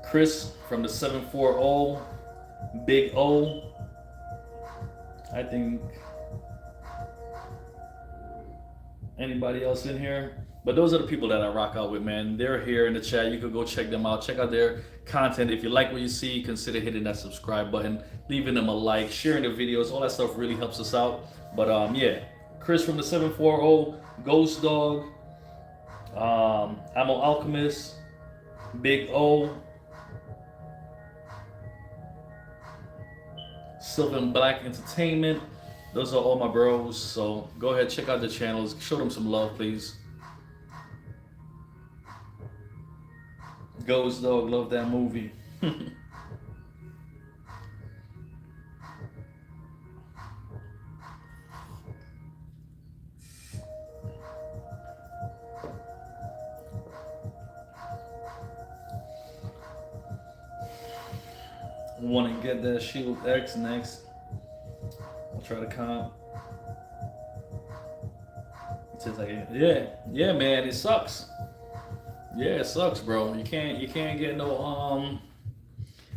Chris from the 740, Big O. I think anybody else in here? But those are the people that I rock out with, man. They're here in the chat. You could go check them out. Check out their content. If you like what you see, consider hitting that subscribe button, leaving them a like, sharing the videos. All that stuff really helps us out. But yeah, Chris from the 740, Ghost Dog, Ammo Alchemist, Big O, Sylvan Black Entertainment. Those are all my bros. So go ahead, check out the channels. Show them some love, please. Ghost Dog, love that movie. Want to get that Shield X next. I'll try to comp. Yeah, man, it sucks. Yeah, it sucks, bro. You can't get no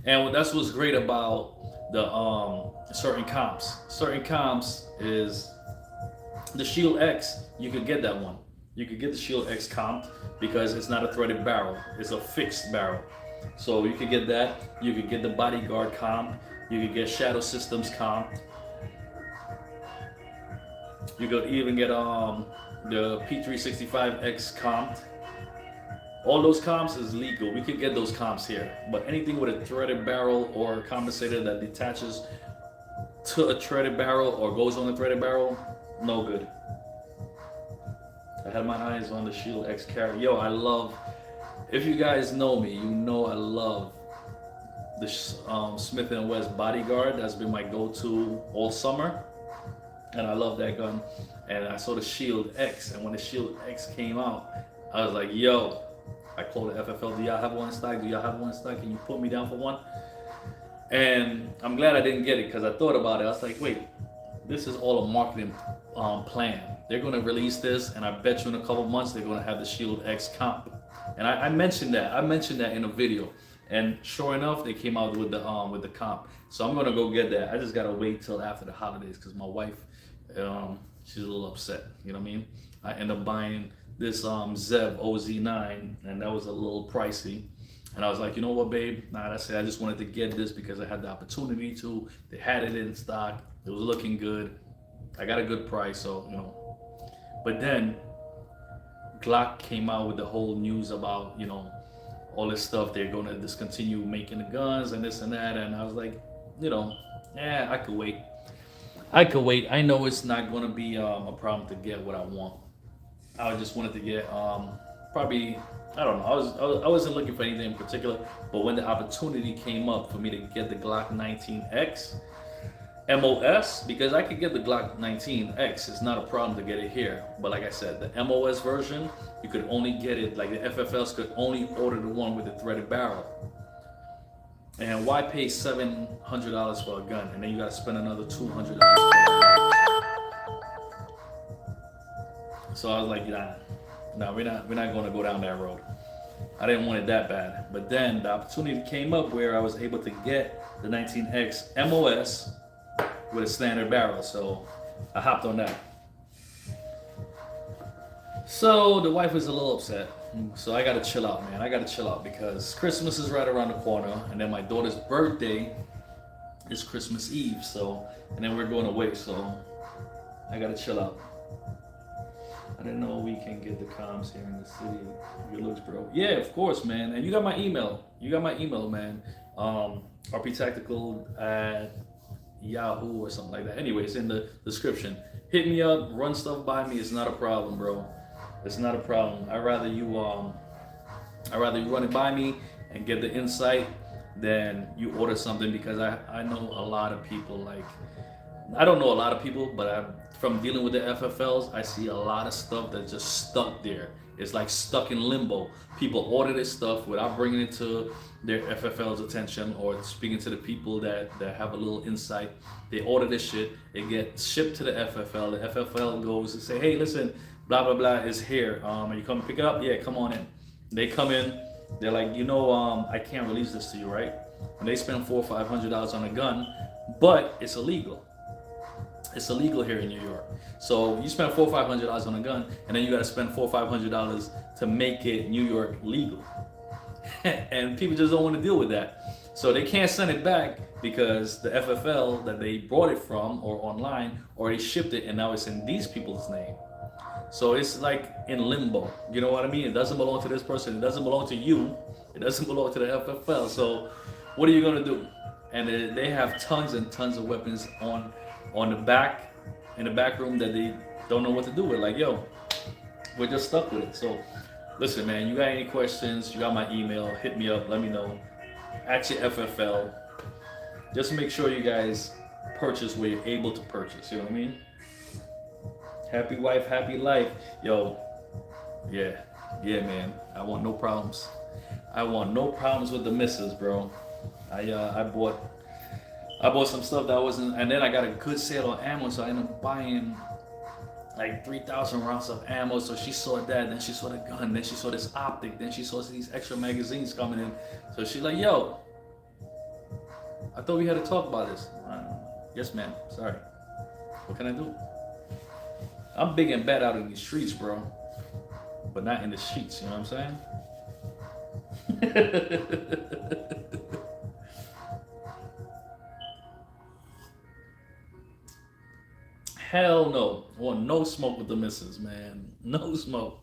and that's what's great about the certain comps. Certain comps is the Shield X, you could get that one. You could get the Shield X comp because it's not a threaded barrel, it's a fixed barrel. So you could get that. You could get the Bodyguard comp. You could get Shadow Systems comp. You could even get the P365X comp. All those comps is legal. We could get those comps here. But anything with a threaded barrel or a compensator that detaches to a threaded barrel or goes on a threaded barrel, no good. I had my eyes on the Shield X carry. Yo, I love. If you guys know me, you know I love the Smith & Wesson Bodyguard. That's been my go-to all summer. And I love that gun. And I saw the Shield X. And when the Shield X came out, I was like, yo, I called the FFL, do y'all have one in stock? Do y'all have one in stock? Can you put me down for one? And I'm glad I didn't get it because I thought about it. I was like, wait, this is all a marketing plan. They're going to release this, and I bet you in a couple months they're going to have the Shield X comp. And I mentioned that. I mentioned that in a video, and sure enough, they came out with the comp. So I'm gonna go get that. I just gotta wait till after the holidays because my wife, she's a little upset. You know what I mean? I end up buying this Zev OZ9, and that was a little pricey. And I was like, you know what, babe? Nah, that's it. I just wanted to get this because I had the opportunity to. They had it in stock. It was looking good. I got a good price, so you know. But then Glock came out with the whole news about, you know, all this stuff. They're going to discontinue making the guns and this and that. And I was like, you know, yeah, I could wait. I could wait. I know it's not going to be a problem to get what I want. I just wanted to get probably, I don't know. I wasn't looking for anything in particular. But when the opportunity came up for me to get the Glock 19X, MOS, because I could get the Glock 19X. It's not a problem to get it here. But like I said, the MOS version, you could only get it, like the FFLs could only order the one with the threaded barrel. And why pay $700 for a gun and then you gotta spend another $200 for a gun? So I was like, nah, we're not gonna go down that road. I didn't want it that bad. But then the opportunity came up where I was able to get the 19X MOS with a standard barrel. So I hopped on that. So the wife was a little upset. So I gotta chill out, man. I gotta chill out because Christmas is right around the corner, and then my daughter's birthday is Christmas Eve. So, and then we're going away. So I gotta chill out. I didn't know we can get the comms here in the city. Good looks, bro. Yeah, of course, man. And you got my email. You got my email, man. RPTactical at Yahoo or something like that. Anyway, it's in the description. Hit me up. Run stuff by me. It's not a problem, bro. It's not a problem. I'd rather you run it by me and get the insight than you order something, because I know a lot of people, like, I don't know a lot of people, but from dealing with the FFLs, I see a lot of stuff that's just stuck there. It's like stuck in limbo. People order this stuff without bringing it to their FFL's attention or speaking to the people that have a little insight. They order this shit, it gets shipped to the FFL. The FFL goes and say, hey, listen, blah, blah, blah is here. Are you come pick it up? Yeah, come on in. They come in, they're like, I can't release this to you, right? And they spend $400 or $500 on a gun, but it's illegal. It's illegal here in New York. So you spend $400 or $500 on a gun, and then you got to spend $400 or $500 to make it New York legal. And people just don't want to deal with that. So they can't send it back because the FFL that they brought it from or online already shipped it, and now it's in these people's name. So it's like in limbo. You know what I mean? It doesn't belong to this person. It doesn't belong to you. It doesn't belong to the FFL. So what are you gonna do? And they have tons and tons of weapons on the back, in the back room, that they don't know what to do with. Like, yo, we're just stuck with it. So listen, man, you got any questions, you got my email, hit me up, let me know. At your FFL. Just make sure you guys purchase where you're able to purchase, you know what I mean? Happy wife, happy life. Yo, yeah, man. I want no problems. I want no problems with the missus, bro. I bought some stuff that wasn't, and then I got a good sale on ammo, so I ended up buying like 3,000 rounds of ammo. So she saw that, then she saw the gun, then she saw this optic, then she saw these extra magazines coming in. So she's like, yo, I thought we had to talk about this. Yes, ma'am. Sorry. What can I do? I'm big and bad out in these streets, bro. But not in the sheets, you know what I'm saying? Hell no. I want no smoke with the missus, man. No smoke.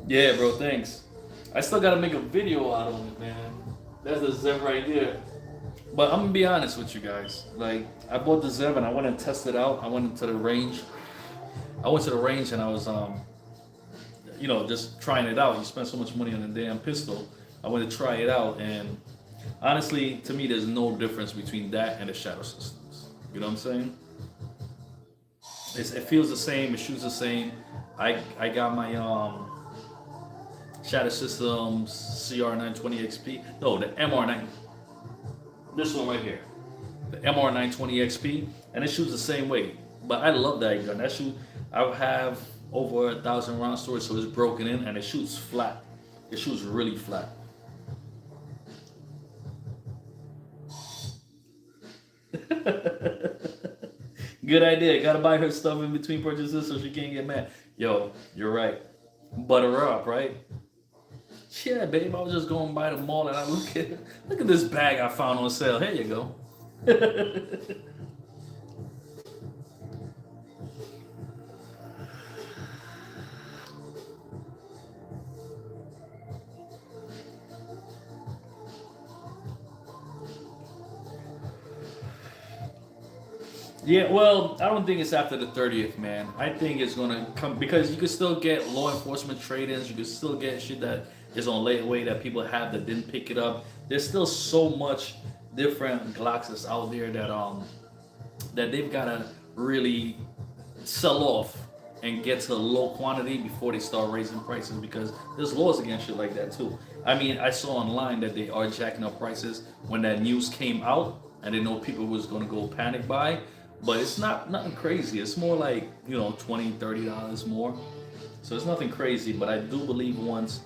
Yeah, bro, thanks. I still gotta make a video out of it, man. That's the Zev right there. But I'm gonna be honest with you guys. Like, I bought the Zev and I went and tested it out. I went into the range. I went to the range and I was, just trying it out. You spend so much money on a damn pistol. I went to try it out, and honestly, to me, there's no difference between that and the Shadow Systems. You know what I'm saying? It feels the same. It shoots the same. I got my Shadow Systems CR920XP. No, the MR9. This one right here, the MR920XP, and it shoots the same way. But I love that gun. I have over 1,000 round storage, so it's broken in and it shoots flat. It shoots really flat. Good idea. Gotta buy her stuff in between purchases so she can't get mad. Yo, you're right. Butter her up, right? Yeah, babe, I was just going by the mall and I look at this bag I found on sale. Here you go. Yeah, well, I don't think it's after the 30th, man. I think it's gonna come because you can still get law enforcement trade-ins. You can still get shit that is on layaway that people have that didn't pick it up. There's still so much different Glocks that's out there that they've gotta really sell off and get to a low quantity before they start raising prices because there's laws against shit like that too. I mean, I saw online that they are jacking up prices when that news came out and they know people was going to go panic buy, but it's not nothing crazy. It's more like, $20, $30 more. So it's nothing crazy, but I do believe once,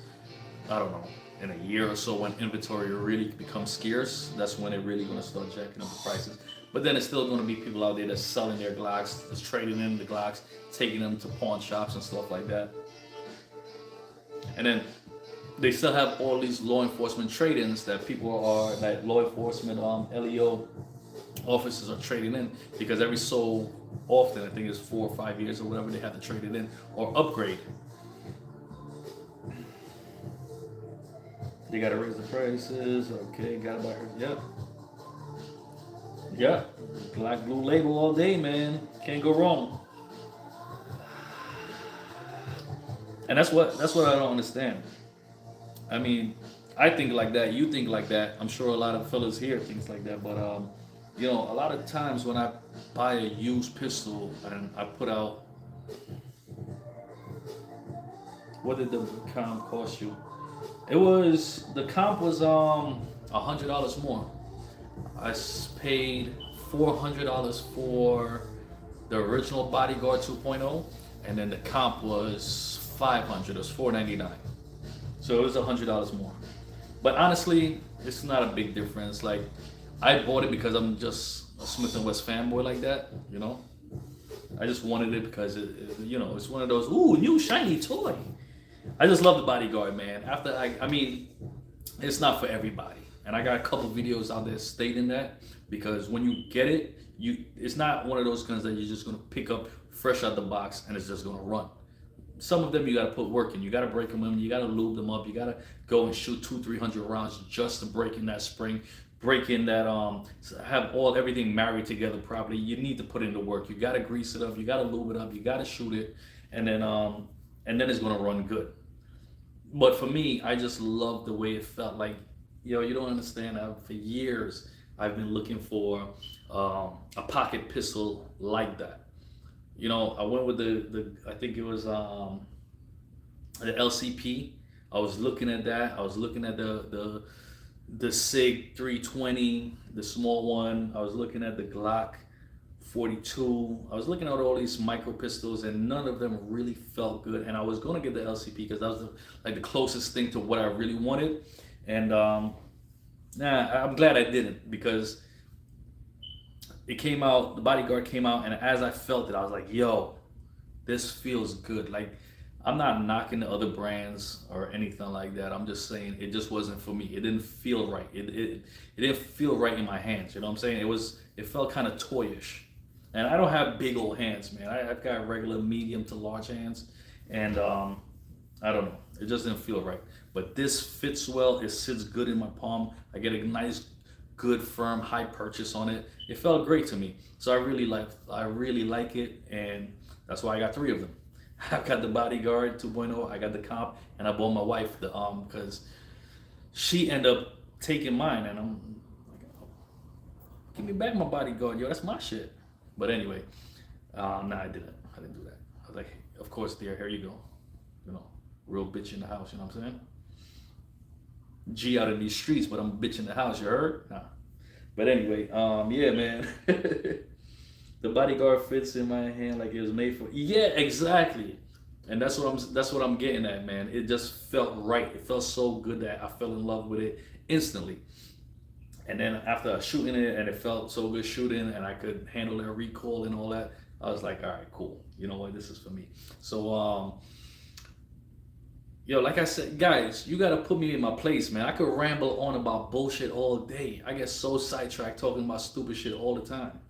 I don't know, in a year or so when inventory really becomes scarce, that's when they're really going to start jacking up the prices. But then it's still going to be people out there that's selling their Glocks, that's trading in the Glocks, taking them to pawn shops and stuff like that. And then they still have all these law enforcement trade-ins that people are, like law enforcement, LEO officers are trading in because every so often, I think it's 4 or 5 years or whatever, they have to trade it in or upgrade. They gotta raise the prices. Okay, gotta buy her. Yep. Yep. Black blue label all day, man. Can't go wrong. And that's what I don't understand. I mean, I think like that. You think like that. I'm sure a lot of fellas here thinks like that. But a lot of times when I buy a used pistol and I put out, what did the comp cost you? The comp was $100 more. Paid $400 for the original Bodyguard 2.0, and then the comp was 500. It was 499. So it was $100 more. But honestly, it's not a big difference. Like I bought it because I'm just a Smith and West fanboy like that. I just wanted it because it's one of those new shiny toy. I just love the Bodyguard, man. I mean, it's not for everybody, and I got a couple videos out there stating that because when you get it, it's not one of those guns that you're just gonna pick up fresh out the box and it's just gonna run. Some of them you gotta put work in. You gotta break them in. You gotta lube them up. You gotta go and shoot 200-300 rounds just to break in that spring, break in that have everything married together properly. You need to put in the work. You gotta grease it up. You gotta lube it up. You gotta shoot it, and then it's gonna run good. But for me, I just love the way it felt. Like, you don't understand. For years, I've been looking for a pocket pistol like that. I went with the I think it was the LCP. I was looking at that. I was looking at the Sig 320, the small one. I was looking at the Glock 42. I was looking at all these micro pistols, and none of them really felt good. And I was gonna get the LCP because that was the closest thing to what I really wanted. And I'm glad I didn't because it came out. The Bodyguard came out, and as I felt it, I was like, "Yo, this feels good." Like I'm not knocking the other brands or anything like that. I'm just saying it just wasn't for me. It didn't feel right. It didn't feel right in my hands. You know what I'm saying? It felt kind of toyish. And I don't have big old hands, man. I've got regular medium to large hands, and I don't know. It just didn't feel right. But this fits well. It sits good in my palm. I get a nice, good, firm, high purchase on it. It felt great to me. So I really like it, and that's why I got three of them. I got the Bodyguard 2.0. I got the comp, and I bought my wife the because she ended up taking mine, and I'm like, oh, give me back my Bodyguard, yo. That's my shit. But anyway, nah, I didn't. I didn't do that. I was like, of course, dear, here you go. Real bitch in the house. You know what I'm saying? G out in these streets, but I'm a bitch in the house. You heard? Nah. But anyway, yeah, man. The Bodyguard fits in my hand like it was made for. Yeah, exactly. And that's what I'm getting at, man. It just felt right. It felt so good that I fell in love with it instantly. And then after shooting it, and it felt so good shooting, and I could handle their recoil and all that, I was like, all right, cool. You know what? This is for me. So, like I said, guys, you gotta put me in my place, man. I could ramble on about bullshit all day. I get so sidetracked talking about stupid shit all the time.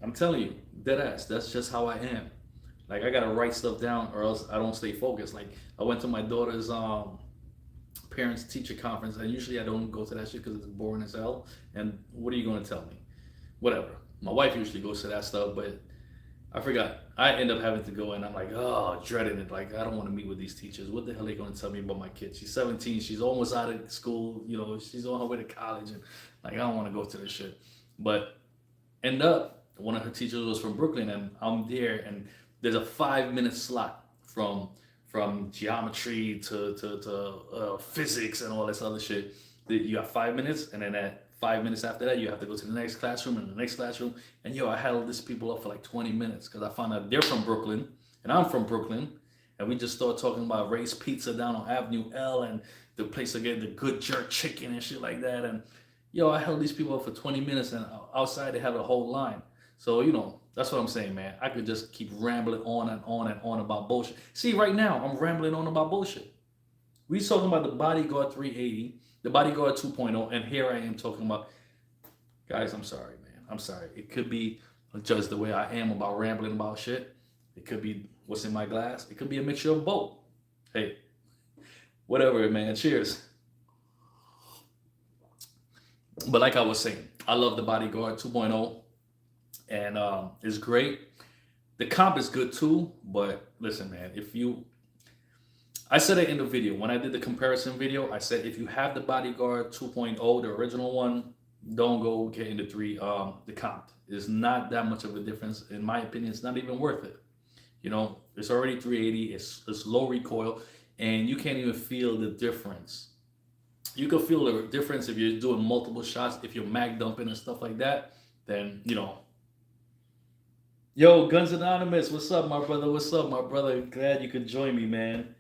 I'm telling you, dead ass. That's just how I am. Like I gotta write stuff down, or else I don't stay focused. Like I went to my daughter's parents teacher conference, and usually I don't go to that shit because it's boring as hell. And what are you gonna tell me? Whatever. My wife usually goes to that stuff, but I forgot. I end up having to go, and I'm like, oh, dreading it. Like, I don't want to meet with these teachers. What the hell are they going to tell me about my kid? She's 17. She's almost out of school. You know, she's on her way to college, and like, I don't want to go to this shit. But end up, one of her teachers was from Brooklyn, and I'm there, and there's a 5 minute slot from geometry to physics and all this other shit. You have 5 minutes, and then at 5 minutes after that, you have to go to the next classroom and the next classroom. And yo, I held these people up for like 20 minutes because I found out they're from Brooklyn and I'm from Brooklyn. And we just started talking about Ray's Pizza down on Avenue L and the place to get the good jerk chicken and shit like that. And yo, I held these people up for 20 minutes, and outside they have a whole line. So, that's what I'm saying, man. I could just keep rambling on and on and on about bullshit. See, right now, I'm rambling on about bullshit. We talking about the Bodyguard 380, the Bodyguard 2.0, and here I am talking about, guys, I'm sorry, man. I'm sorry. It could be just the way I am about rambling about shit. It could be what's in my glass. It could be a mixture of both. Hey, whatever, man. Cheers. But like I was saying, I love the Bodyguard 2.0, and it's great. The comp is good too, but listen, man, I said it in the video when I did the comparison video. I said if you have the Bodyguard 2.0, the original one, don't go get into the comp. It's not that much of a difference, in my opinion. It's not even worth it. It's already 380. It's low recoil, and you can't even feel the difference. You can feel the difference if you're doing multiple shots. If you're mag dumping and stuff like that, then Yo, Guns Anonymous, what's up, my brother? What's up, my brother? Glad you could join me, man.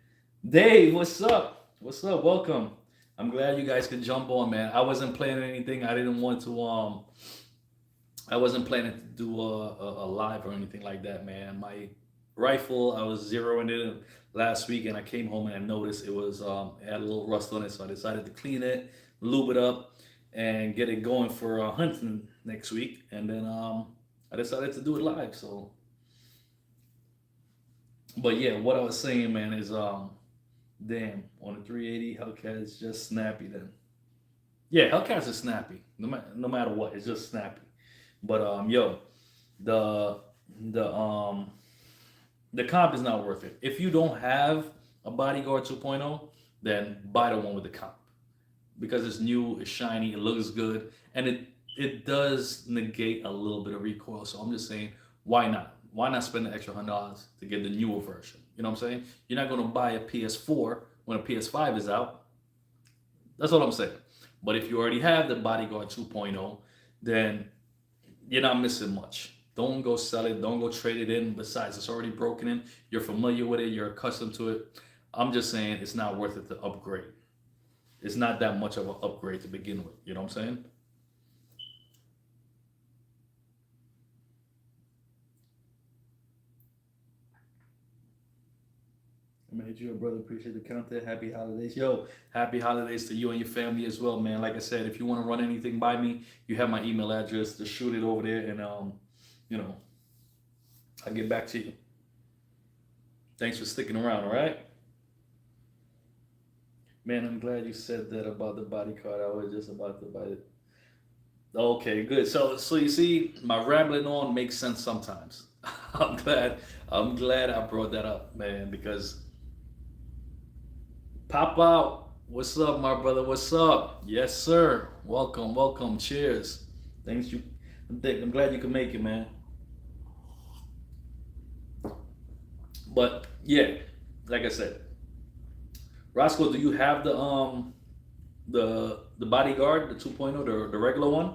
Dave, what's up? What's up? Welcome. I'm glad you guys could jump on, man. I wasn't planning anything. I didn't want to. I wasn't planning to do a live or anything like that, man. My rifle, I was zeroing it last week, and I came home and I noticed it had a little rust on it, so I decided to clean it, lube it up, and get it going for hunting next week. And then I decided to do it live. So, but yeah, what I was saying, man, is damn, on the 380, Hellcat is just snappy then. Yeah, Hellcats is snappy. No matter what, it's just snappy. But yo, the the comp is not worth it. If you don't have a Bodyguard 2.0, then buy the one with the comp because it's new, it's shiny, it looks good, and it does negate a little bit of recoil. So I'm just saying, why not? Why not spend the extra $100 to get the newer version? You know what I'm saying? You're not gonna buy a PS4 when a PS5 is out. That's what I'm saying. But if you already have the Bodyguard 2.0, then you're not missing much. Don't go sell it. Don't go trade it in. Besides, it's already broken in. You're familiar with it. You're accustomed to it. I'm just saying it's not worth it to upgrade. It's not that much of an upgrade to begin with. You know what I'm saying? I made you a brother. Appreciate the content. Happy holidays. Yo, happy holidays to you and your family as well, man. Like I said, if you want to run anything by me, you have my email address. Just shoot it over there, and I'll get back to you. Thanks for sticking around, all right? Man, I'm glad you said that about the body card. I was just about to buy it. Okay, good. So you see, my rambling on makes sense sometimes. I'm glad I brought that up, man, because pop out. What's up, my brother? What's up? Yes, sir. Welcome, welcome. Cheers. Thanks you. I'm glad you can make it, man. But yeah, like I said, Roscoe, do you have the bodyguard, the 2.0, the regular one?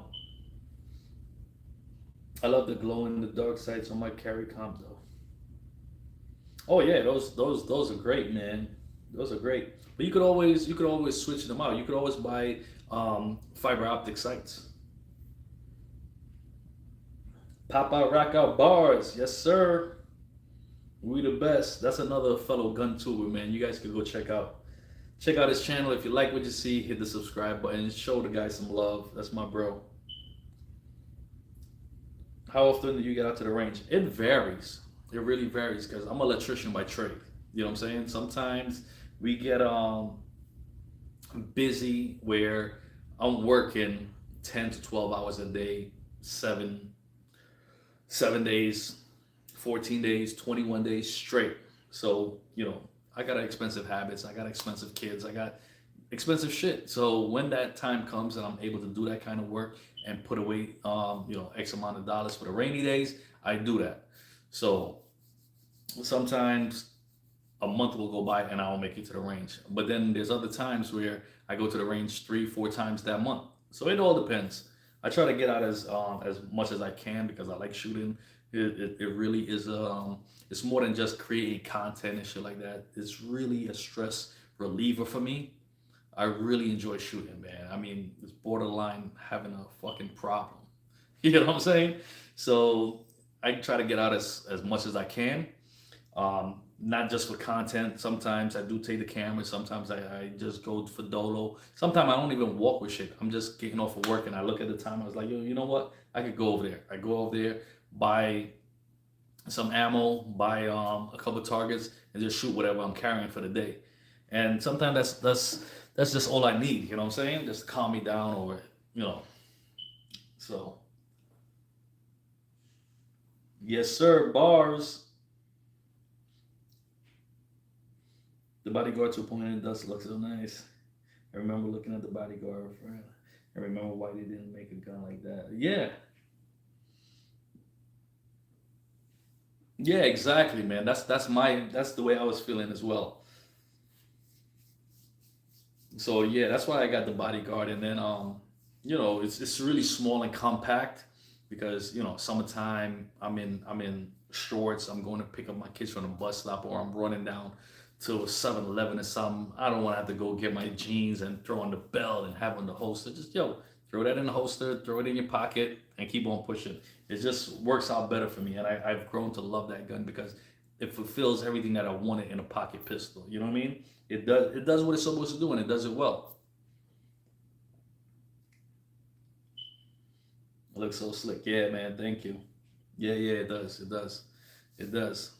I love the glow in the dark sights on my carry comp though. Oh yeah, those are great, man. Those are great. But you could always switch them out. You could always buy fiber optic sights. Pop out, rock out bars. Yes, sir. We the best. That's another fellow gun tuber, man. You guys could go check out his channel. If you like what you see, hit the subscribe button. Show the guy some love. That's my bro. How often do you get out to the range? It varies. It really varies because I'm an electrician by trade. You know what I'm saying? Sometimes we get busy where I'm working 10 to 12 hours a day, seven. 7 days, 14 days, 21 days straight. So, I got expensive habits, I got expensive kids, I got expensive shit. So when that time comes and I'm able to do that kind of work and put away, X amount of dollars for the rainy days, I do that. So sometimes a month will go by and I won't make it to the range. But then there's other times where I go to the range 3, 4 times that month. So it all depends. I try to get out as much as I can because I like shooting. It really is it's more than just creating content and shit like that. It's really a stress reliever for me. I really enjoy shooting, man. I mean, it's borderline having a fucking problem. You know what I'm saying? So I try to get out as much as I can. Not just for content. Sometimes I do take the camera. Sometimes I just go for dolo. Sometimes I don't even walk with shit. I'm just getting off of work and I look at the time. I was like, yo, you know what? I could go over there. I go over there, buy some ammo, buy a couple targets, and just shoot whatever I'm carrying for the day. And sometimes that's just all I need. You know what I'm saying? Just to calm me down, or you know. So yes, sir. Bars. The Bodyguard 2.0 does look so nice. I remember looking at the Bodyguard. I remember why they didn't make a gun like that. Yeah, yeah, exactly, man. That's the way I was feeling as well. So yeah, that's why I got the Bodyguard, and then it's really small and compact because summertime. I'm in shorts. I'm going to pick up my kids from the bus stop, or I'm running down to a 7-Eleven or something. I don't want to have to go get my jeans and throw on the belt and have on the holster. Just throw that in the holster, throw it in your pocket, and keep on pushing. It just works out better for me, and I've grown to love that gun because it fulfills everything that I wanted in a pocket pistol. You know what I mean? It does what it's supposed to do, and it does it well. It looks so slick. Yeah, man. Thank you. Yeah, yeah. It does. It does. It does.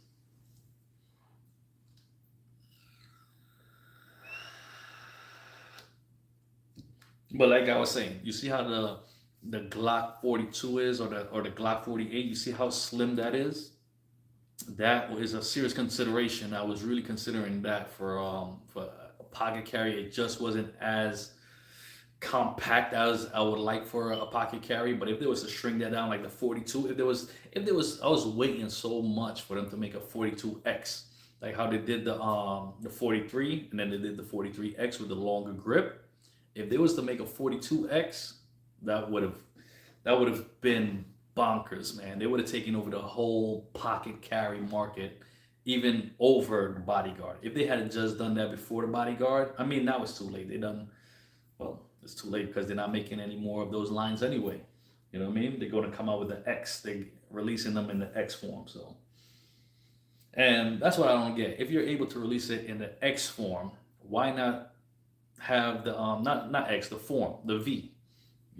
But like I was saying, you see how the Glock 42 is, or the Glock 48. You see how slim that is. That is a serious consideration. I was really considering that for a pocket carry. It just wasn't as compact as I would like for a pocket carry. But if there was to shrink that down like the 42, I was waiting so much for them to make a 42X, like how they did the 43, and then they did the 43X with the longer grip. If they was to make a 42X, that would have that would have been bonkers, man. They would have taken over the whole pocket carry market, even over the Bodyguard. If they had just done that before the Bodyguard, I mean, now it's too late. They done well. It's too late because they're not making any more of those lines anyway. You know what I mean? They're going to come out with the X. They releasing them in the X form. So, and that's what I don't get. If you're able to release it in the X form, why not have the not X, the form, the V?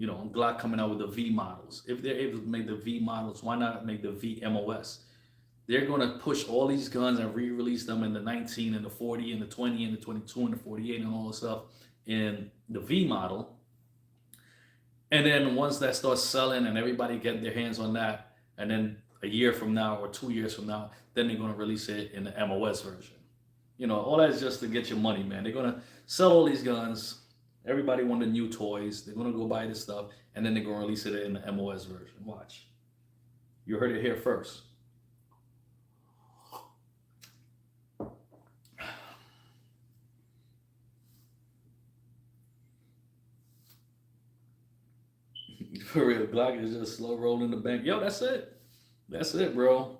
Glock coming out with the V models. If they're able to make the V models, why not make the VMOS? They're going to push all these guns and re-release them in the 19 and the 40 and the 20 and the 22 and the 48 and all this stuff in the V model. And then once that starts selling and everybody getting their hands on that, and then a year from now or 2 years from now, then they're going to release it in the MOS version. All that is just to get your money, man. They're going to sell all these guns. Everybody want the new toys. They're going to go buy this stuff, and then they're going to release it in the MOS version. Watch. You heard it here first. For real, Glock is just slow rolling the bank. Yo, that's it. That's it, bro.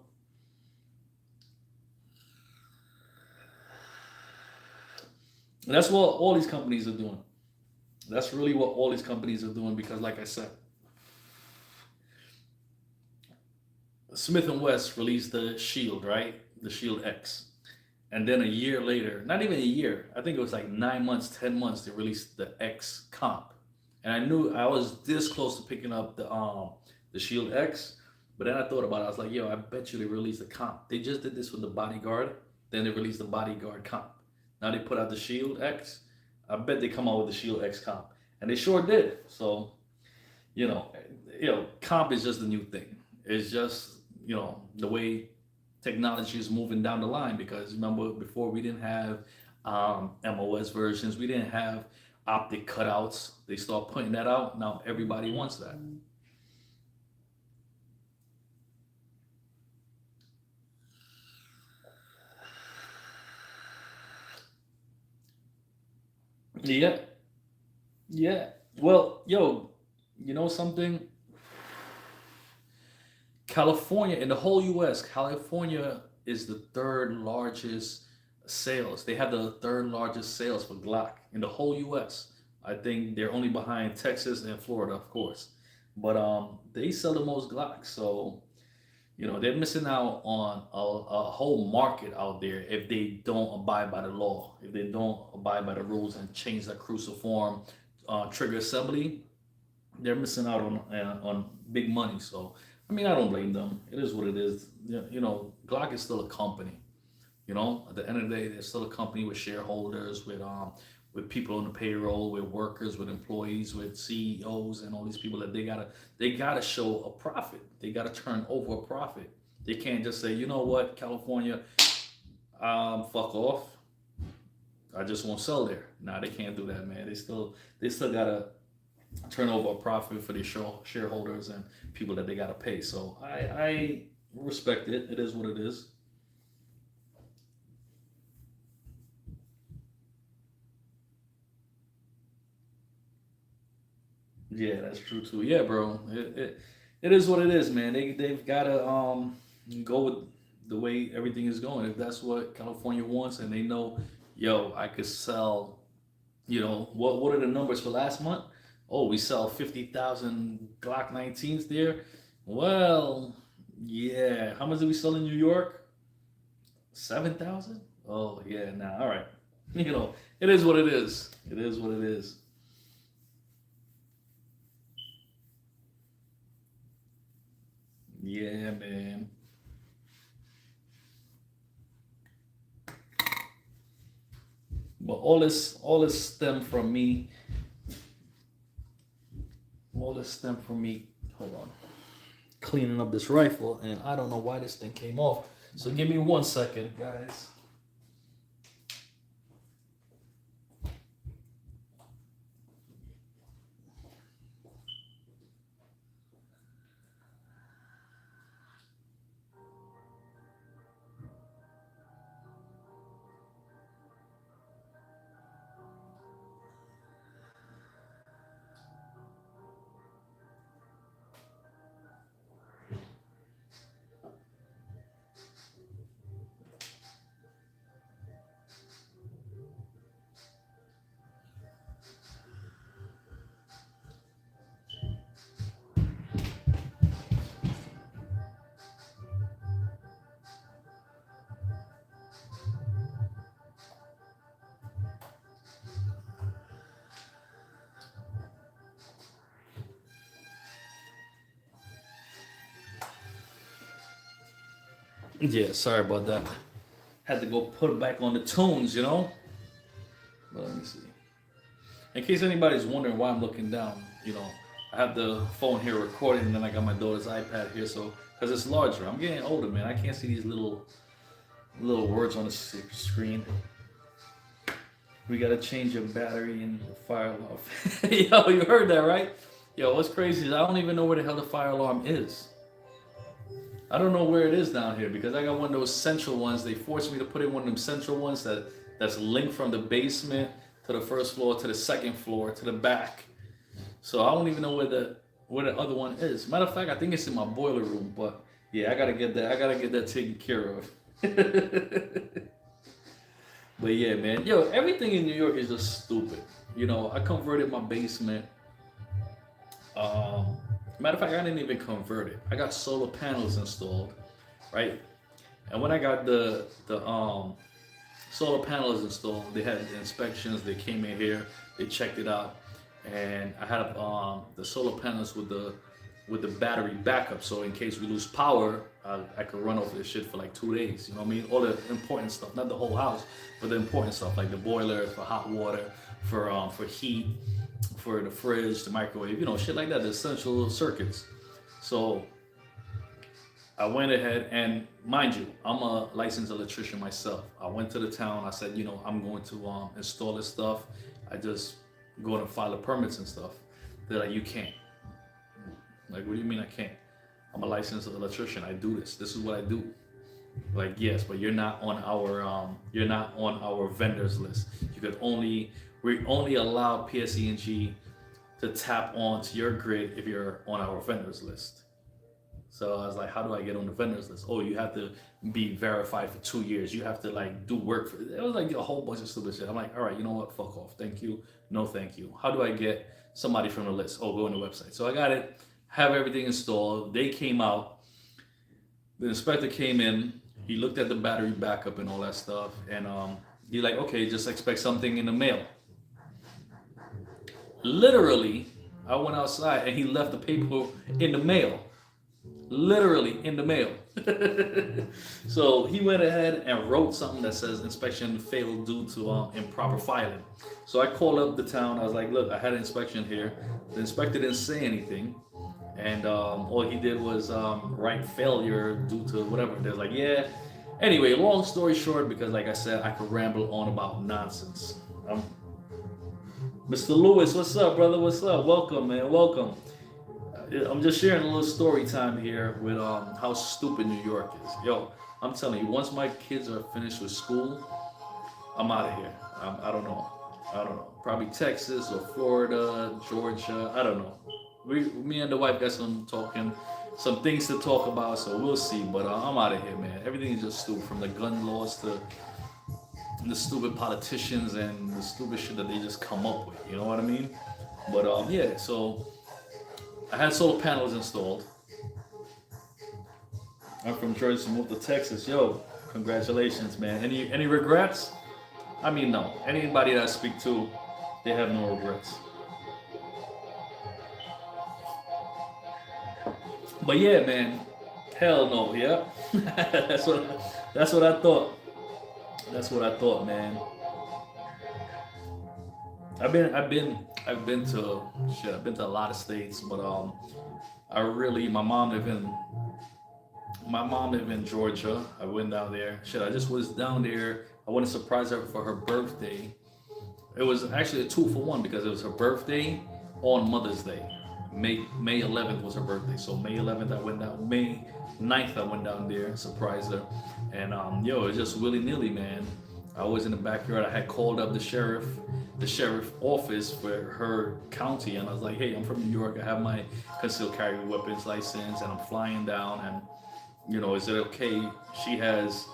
And that's what all these companies are doing. That's really what all these companies are doing because, like I said, Smith and West released the Shield, right? The Shield X. And then a year later, not even a year, I think it was like 9 months, 10 months, they released the X Comp. And I knew I was this close to picking up the Shield X, but then I thought about it. I was like, yo, I bet you they released the Comp. They just did this with the Bodyguard, then they released the Bodyguard Comp. Now they put out the Shield X. I bet they come out with the Shield X Comp, and they sure did. So, you know, Comp is just the new thing. It's just the way technology is moving down the line. Because remember, before we didn't have MOS versions, we didn't have optic cutouts. They start putting that out now. Everybody wants that. Yeah, yeah. Well, yo, you know something? California, in the whole US, California is the third largest sales. They have the third largest sales for Glock in the whole US. I think they're only behind Texas and Florida, of course. But they sell the most Glocks. So, they're missing out on a whole market out there if they don't abide by the law, if they don't abide by the rules and change the cruciform trigger assembly. They're missing out on big money. So I mean, I don't blame them. It is what it is. Yeah, Glock is still a company. At the end of the day, they're still a company with shareholders, with people on the payroll, with workers, with employees, with CEOs, and all these people that they gotta show a profit. They gotta turn over a profit. They can't just say, you know what, California, fuck off. I just won't sell there. Nah, they can't do that, man. They still gotta turn over a profit for their shareholders and people that they gotta pay. So I respect it. It is what it is. Yeah, that's true too. Yeah, bro. It is what it is, man. They've gotta go with the way everything is going. If that's what California wants, and they know, yo, I could sell. What are the numbers for last month? Oh, we sell 50,000 Glock 19s there. Well, yeah. How much did we sell in New York? 7,000. Oh yeah. Nah. All right. It is what it is. It is what it is. Yeah, man. But all this stem from me. All this stem from me. Hold on. Cleaning up this rifle, and I don't know why this thing came off. So give me 1 second, guys. Yeah, sorry about that. Had to go put it back on the tunes. But let me see. In case anybody's wondering why I'm looking down, I have the phone here recording, and then I got my daughter's iPad here, so because it's larger. I'm getting older, man. I can't see these little words on the screen. We gotta change your battery in the fire alarm. Yo, you heard that, right? Yo, what's crazy is I don't even know where the hell the fire alarm is. I don't know where it is down here because I got one of those central ones. They forced me to put in one of them central ones that's linked from the basement to the first floor to the second floor to the back. So I don't even know where the other one is. Matter of fact, I think it's in my boiler room. But yeah, I gotta get that. I gotta get that taken care of. But yeah, man, yo, everything in New York is just stupid. I converted my basement. Um, Matter of fact, I didn't even convert it. I got solar panels installed, right? And when I got the solar panels installed, they had the inspections. They came in here, they checked it out, and I had the solar panels with the battery backup. So in case we lose power, I could run off this shit for like 2 days. You know what I mean? All the important stuff, not the whole house, but the important stuff like the boiler for hot water, for heat, for the fridge, the microwave, shit like that, the essential circuits. So I went ahead and, mind you, I'm a licensed electrician myself. I went to the town. I said, you know, I'm going to install this stuff. I just go and file the permits and stuff. They're like, you can't. Like, what do you mean I can't? I'm a licensed electrician. I do this. This is what I do. Like, yes, but you're not on our vendors list. You could only we only allow PSE&G to tap onto your grid if you're on our vendors list. So I was like, how do I get on the vendors list? Oh, you have to be verified for 2 years. You have to like do work for it. Was like a whole bunch of stupid shit. I'm like, all right, you know what? Fuck off. Thank you. No, thank you. How do I get somebody from the list? Oh, go on the website. So I got it, have everything installed. They came out. The inspector came in. He looked at the battery backup and all that stuff. And he's like, okay, just expect something in the mail. Literally, I went outside and he left the paper in the mail. Literally in the mail. So he went ahead and wrote something that says inspection failed due to improper filing. So I called up the town. I was like, look, I had an inspection here. The inspector didn't say anything. And all he did was write failure due to whatever. They're like, yeah. Anyway, long story short, because like I said, I could ramble on about nonsense. Mr. Lewis, what's up, brother? What's up? Welcome, man. Welcome. I'm just sharing a little story time here with how stupid New York is. Yo, I'm telling you, once my kids are finished with school, I'm out of here. I don't know. Probably Texas or Florida, Georgia. I don't know. Me and the wife got some things to talk about, so we'll see. But I'm out of here, man. Everything is just stupid, from the gun laws to the stupid politicians and the stupid shit that they just come up with. You know what I mean? But yeah, so I had solar panels installed. I'm from Georgia, so moved to Texas. Yo, congratulations, man. Any regrets? I mean, no. Anybody that I speak to, they have no regrets. But yeah, man, hell no, yeah. that's what I thought. That's what I thought, man. I've been to I've been to a lot of states, but my mom lived in Georgia. I went down there. I just was down there. I wanted to surprise her for her birthday. It was actually a 2-for-1 because it was her birthday on Mother's Day. May 11th was her birthday, so May 11th I went down. May 9th I went down there and surprised her, and it was just willy nilly, man. I was in the backyard. I had called up the sheriff office for her county, and I was like, hey, I'm from New York. I have my concealed carry weapons license, and I'm flying down, and is it okay? She has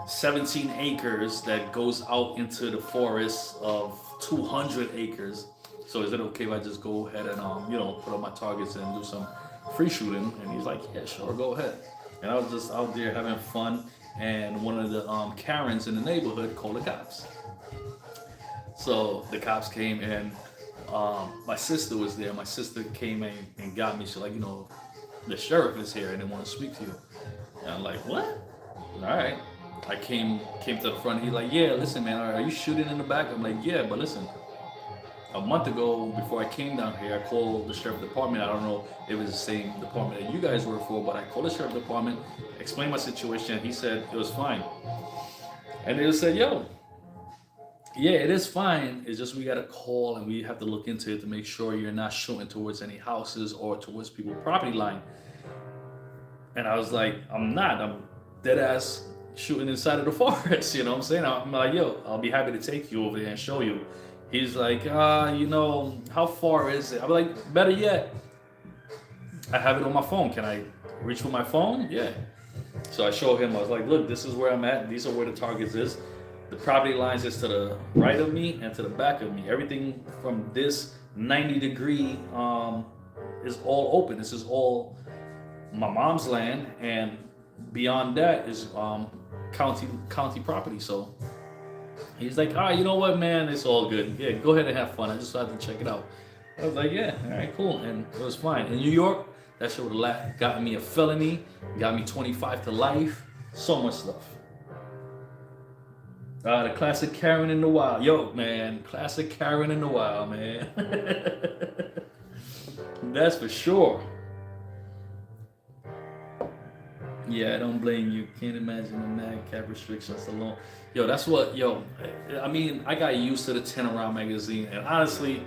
17 acres that goes out into the forest of 200 acres. So is it okay if I just go ahead and put up my targets and do some free shooting? And he's like, yeah, sure, go ahead. And I was just out there having fun, and one of the Karens in the neighborhood called the cops. So the cops came, and my sister was there. My sister came and got me. She's like, the sheriff is here and they want to speak to you. And I'm like, what? All right. I came to the front. He's like, yeah, listen, man, are you shooting in the back? I'm like, yeah, but listen. A month ago, before I came down here, I called the sheriff department. I don't know if it's the same department that you guys work for, but I called the sheriff department, explained my situation. He said it was fine. And they just said, yo, yeah, it is fine. It's just we got to call and we have to look into it to make sure you're not shooting towards any houses or towards people's property line. And I was like, I'm not. I'm dead ass shooting inside of the forest. You know what I'm saying? I'm like, yo, I'll be happy to take you over there and show you. He's like, how far is it? I'm like, better yet, I have it on my phone. Can I reach for my phone? Yeah. So I showed him. I was like, look, this is where I'm at. These are where the targets is. The property lines is to the right of me and to the back of me. Everything from this 90-degree is all open. This is all my mom's land, and beyond that is county property. So he's like, you know what, man? It's all good. Yeah, go ahead and have fun. I just had to check it out. I was like, yeah, all right, cool. And it was fine. In New York, that shit would have gotten me a felony, got me 25 to life, so much stuff. The classic Karen in the wild. Yo, man, classic Karen in the wild, man. That's for sure. Yeah, I don't blame you. Can't imagine the mag cap restrictions alone. Yo, that's what, yo, I mean, I got used to the 10 around magazine, and honestly,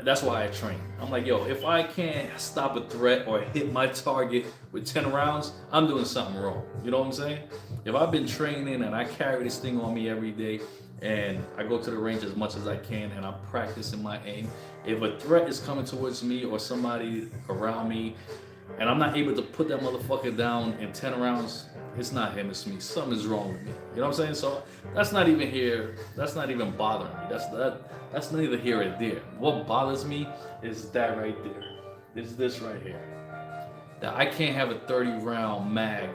that's why I train. I'm like, yo, if I can't stop a threat or hit my target with 10 rounds, I'm doing something wrong. You know what I'm saying? If I've been training and I carry this thing on me every day and I go to the range as much as I can and I'm practicing my aim, if a threat is coming towards me or somebody around me and I'm not able to put that motherfucker down in 10 rounds, it's not him, it's me. Something's wrong with me. You know what I'm saying? So that's not even here. That's not even bothering me. That's neither here or there. What bothers me is that right there. Is this right here. That I can't have a 30 round mag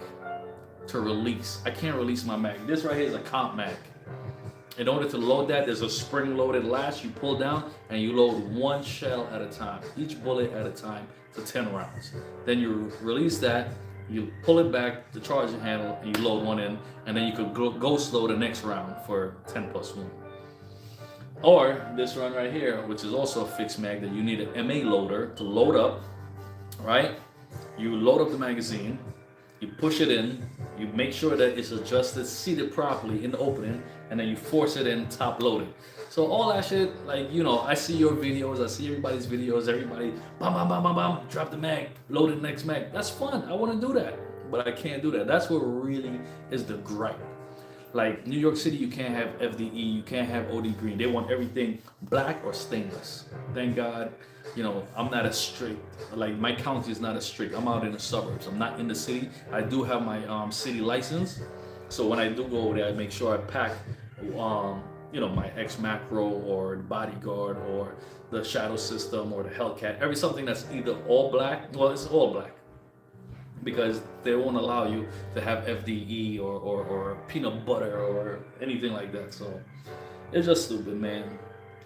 to release. I can't release my mag. This right here is a comp mag. In order to load that, there's a spring-loaded latch you pull down and you load one shell at a time, each bullet at a time to 10 rounds. Then you release that, you pull it back, the charging handle, and you load one in, and then you could go slow the next round for 10 plus 1. Or this run right here, which is also a fixed mag that you need an MA loader to load up, right? You load up the magazine, you push it in, you make sure that it's adjusted, seated properly in the opening, and then you force it in top loaded. So all that shit, like, you know, I see your videos, I see everybody's videos, everybody, bam, bam, bam, bam, bam, drop the mag, load the next mag. That's fun, I wanna do that, but I can't do that. That's what really is the gripe. Like New York City, you can't have FDE, you can't have OD green. They want everything black or stainless. Thank God, you know, I'm not as strict. Like my county is not as strict. I'm out in the suburbs. I'm not in the city. I do have my city license, so when I do go over there, I make sure I pack, you know, my X Macro or the Bodyguard or the Shadow System or the Hellcat. Every something that's either all black. Well, it's all black, because they won't allow you to have FDE or peanut butter or anything like that. So it's just stupid, man.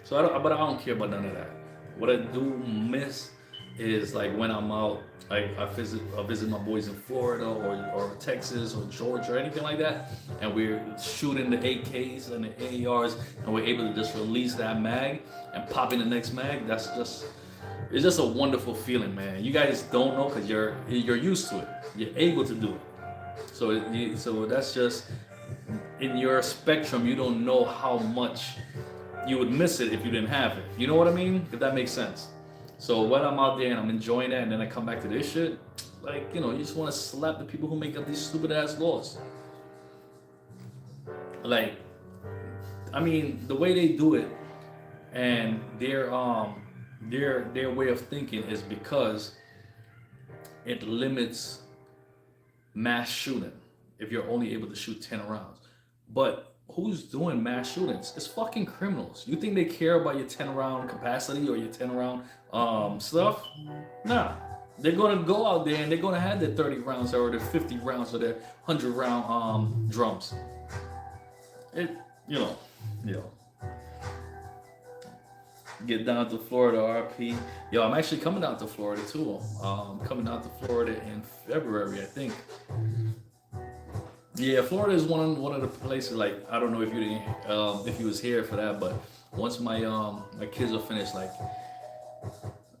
So but I don't care about none of that. What I do miss is like when I'm out, like I visit my boys in Florida or Texas or Georgia or anything like that, and we're shooting the AKs and the ARs, and we're able to just release that mag and pop in the next mag. It's just a wonderful feeling, man. You guys don't know because you're used to it. You're able to do it. So that's just in your spectrum. You don't know how much you would miss it if you didn't have it. You know what I mean? If that makes sense. So when I'm out there and I'm enjoying that, and then I come back to this shit, like, you know, you just want to slap the people who make up these stupid ass laws. Like, I mean, the way they do it, and their way of thinking is because it limits mass shooting if you're only able to shoot 10 rounds. But who's doing mass shootings? It's fucking criminals. You think they care about your 10 round capacity or your 10 round stuff? Nah. They're gonna go out there and they're gonna have their 30 rounds or their 50 rounds or their 100 round drums. It, you know, you know. Get down to Florida, RP. Yo, I'm actually coming out to Florida too. Coming out to Florida in February, I think. Yeah, Florida is one of the places. Like, I don't know if you didn't, if you was here for that, but once my kids are finished, like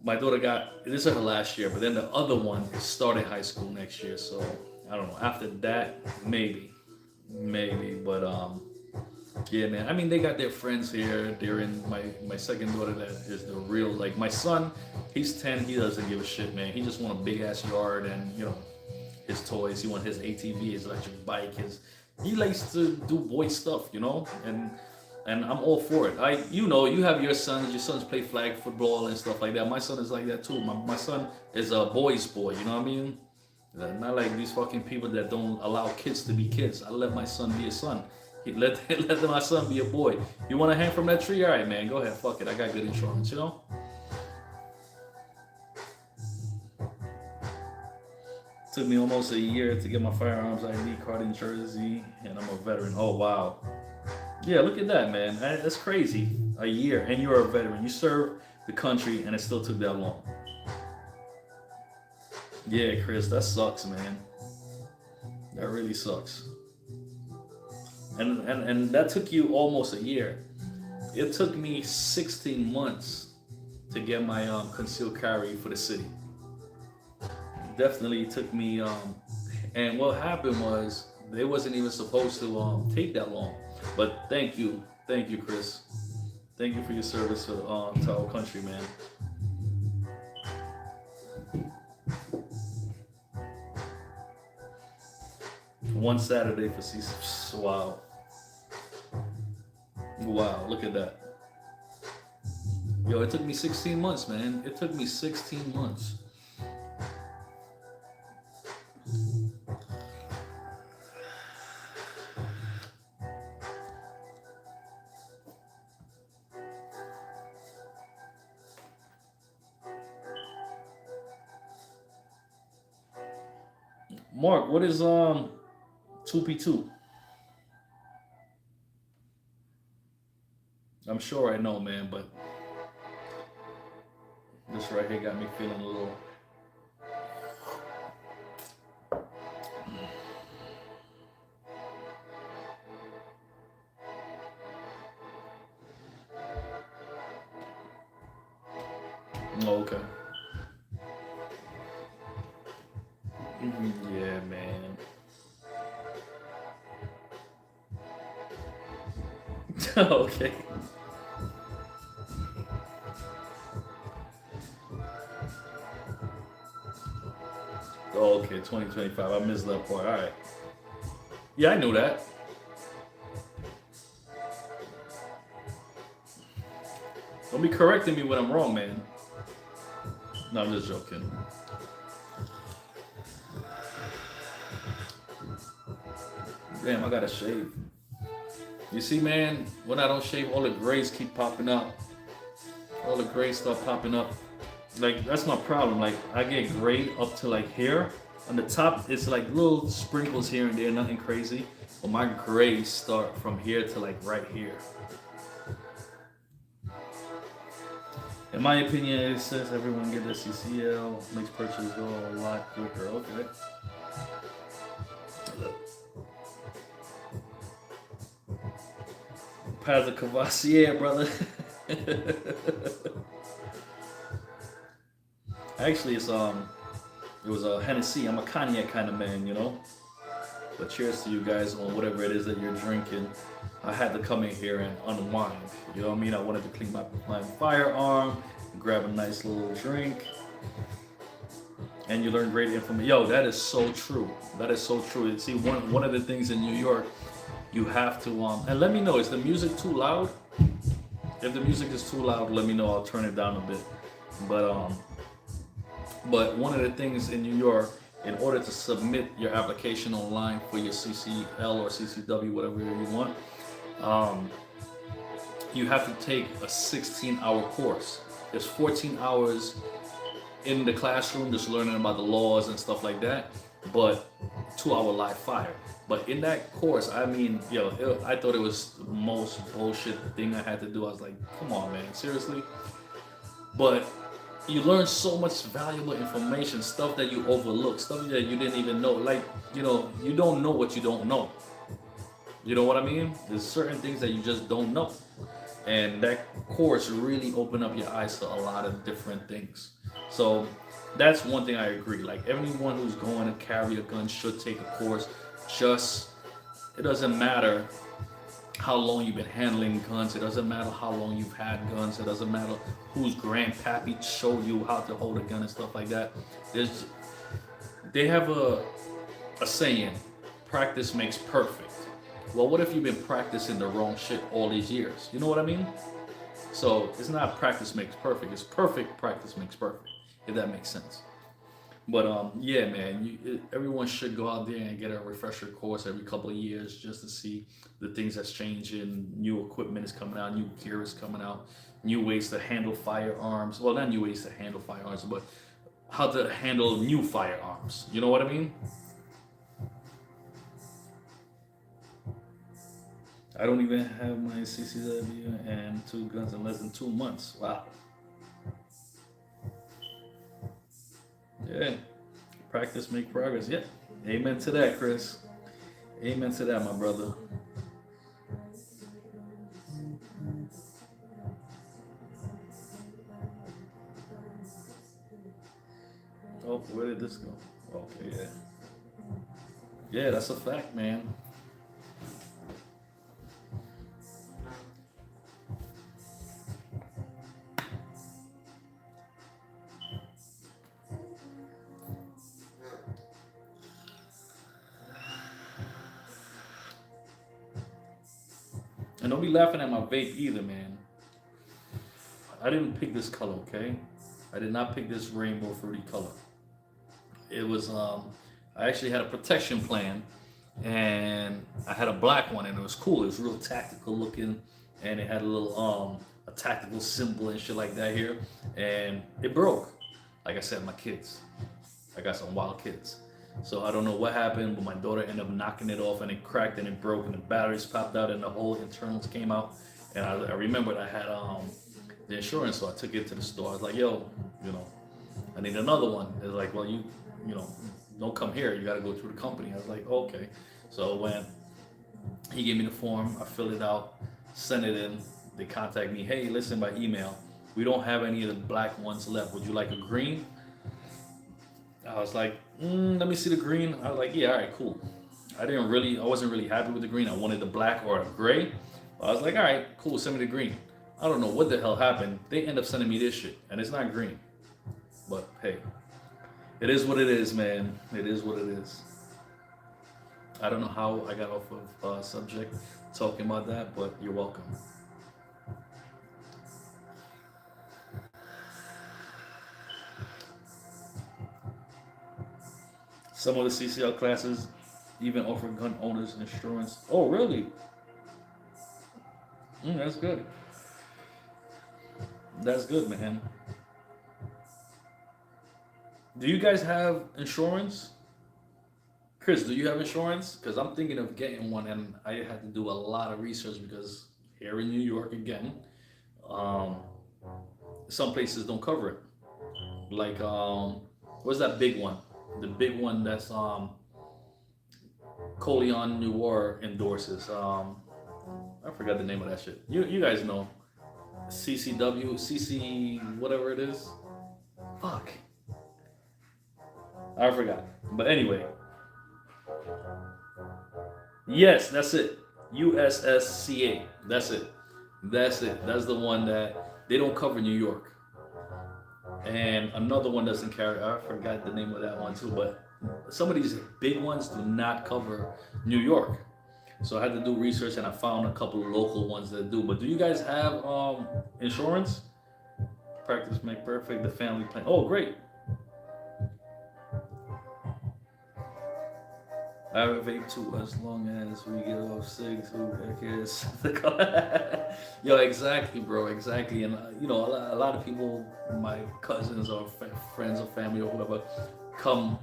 my daughter got, this is her last year, but then the other one is starting high school next year. So I don't know. After that, maybe, but yeah, man. I mean, they got their friends here. They're in my second daughter that is the real, like my son. He's 10. He doesn't give a shit, man. He just want a big ass yard and, you know, his toys. He want his ATV, his electric bike. He likes to do boy stuff, you know. And I'm all for it. You know, you have your sons. Your sons play flag football and stuff like that. My son is like that too. My son is a boy's boy. You know what I mean? Not like these fucking people that don't allow kids to be kids. I let my son be a son. Let my son be a boy. You want to hang from that tree? All right, man. Go ahead. Fuck it. I got good insurance, you know? Took me almost a year to get my firearms ID card in Jersey, and I'm a veteran. Oh, wow. Yeah, look at that, man. That's crazy. A year, and you're a veteran. You served the country, and it still took that long. Yeah, Chris, that sucks, man. That really sucks. And that took you almost a year. It took me 16 months to get my concealed carry for the city. Definitely took me And what happened was they wasn't even supposed to take that long. But thank you, Chris. Thank you for your service to our country, man. One Saturday for CC. Wow, wow, look at that. Yo, it took me 16 months, man. It took me 16 months. Mark, what is 2P2? I'm sure I know, man, but this right here got me feeling a little. Oh, okay. Yeah, man. Okay. Oh, okay, 2025. I missed that part. All right. Yeah, I knew that. Don't be correcting me when I'm wrong, man. No, I'm just joking. Damn, I gotta shave. You see, man, when I don't shave, all the grays keep popping up. All the grays start popping up. Like, that's my problem. Like, I get gray up to like here. On the top, it's like little sprinkles here and there, nothing crazy. But my grays start from here to like right here. In my opinion, it says everyone get the CCL, makes purchase go a lot quicker. Okay. Paz de Cavassier, brother. Actually, it was a Hennessy. I'm a cognac kind of man, you know. But cheers to you guys on whatever it is that you're drinking. I had to come in here and unwind. You know what I mean? I wanted to clean my firearm, grab a nice little drink, and you learn great information. Yo, that is so true. That is so true. See, one of the things in New York, you have to and let me know, is the music too loud? If the music is too loud, let me know. I'll turn it down a bit. But one of the things in New York, in order to submit your application online for your CCL or CCW, whatever you want, you have to take a 16-hour course. There's 14 hours in the classroom just learning about the laws and stuff like that, but 2-hour live fire. But in that course, I mean, I thought it was the most bullshit thing I had to do. I was like, come on, man, seriously? But you learn so much valuable information, stuff that you overlook, stuff that you didn't even know. Like, you don't know what you don't know. You know what I mean? There's certain things that you just don't know. And that course really opened up your eyes to a lot of different things. So that's one thing I agree. Like, everyone who's going to carry a gun should take a course. It doesn't matter how long you've been handling guns. It doesn't matter how long you've had guns. It doesn't matter whose grandpappy showed you how to hold a gun and stuff like that. They have a saying, practice makes perfect. Well, what if you've been practicing the wrong shit all these years? You know what I mean? So it's not practice makes perfect. It's perfect practice makes perfect, if that makes sense. But yeah, man, everyone should go out there and get a refresher course every couple of years just to see the things that's changing. New equipment is coming out, new gear is coming out, new ways to handle firearms. Well, not new ways to handle firearms, but how to handle new firearms. You know what I mean? I don't even have my CCW and 2 guns in less than 2 months. Wow. Yeah. Practice make progress. Yeah. Amen to that, Chris. Amen to that, my brother. Oh, where did this go? Okay, yeah. Yeah, that's a fact, man. And don't be laughing at my vape either, man. I didn't pick this color, okay? I did not pick this rainbow fruity color. It was I actually had a protection plan, and I had a black one, and it was cool. It was real tactical looking, and it had a little a tactical symbol and shit like that here, and it broke. Like I said, my kids. I got some wild kids. So I don't know what happened, but my daughter ended up knocking it off, and it cracked and it broke, and the batteries popped out and the whole internals came out. And I remembered I had the insurance, so I took it to the store. I was like, yo, you know, I need another one. It's like, well, you know, don't come here. You got to go through the company. I was like, okay. So when he gave me the form, I filled it out, sent it in. They contact me, hey, listen, by email, we don't have any of the black ones left. Would you like a green? I was like, let me see the green. I was like, yeah, all right, cool. I wasn't really happy with the green. I wanted the black or the gray. I was like, all right, cool, send me the green. I don't know what the hell happened. They end up sending me this shit, and it's not green. But hey, it is what it is, man. It is what it is. I don't know how I got off of subject talking about that, but you're welcome. Some of the CCL classes even offer gun owners insurance. Oh, really? That's good. That's good, man. Do you guys have insurance? Chris, do you have insurance? Because I'm thinking of getting one, and I had to do a lot of research because here in New York again, um, some places don't cover it. Like, what's that big one? The big one that's Coleon Noir endorses. I forgot the name of that shit. You guys know CCW, CC, whatever it is. Fuck, I forgot. But anyway, yes, that's it. USSCA. That's it. That's it. That's the one that they don't cover New York. And another one doesn't carry. I forgot the name of that one too. But some of these big ones do not cover New York. So I had to do research, and I found a couple of local ones that do. But do you guys have insurance? Practice make perfect. The family plan. Oh, great. I have a vape too, as long as we get off sick, who cares? Yo, exactly, bro, exactly. And you know, a lot of people, my cousins or friends or family or whoever, come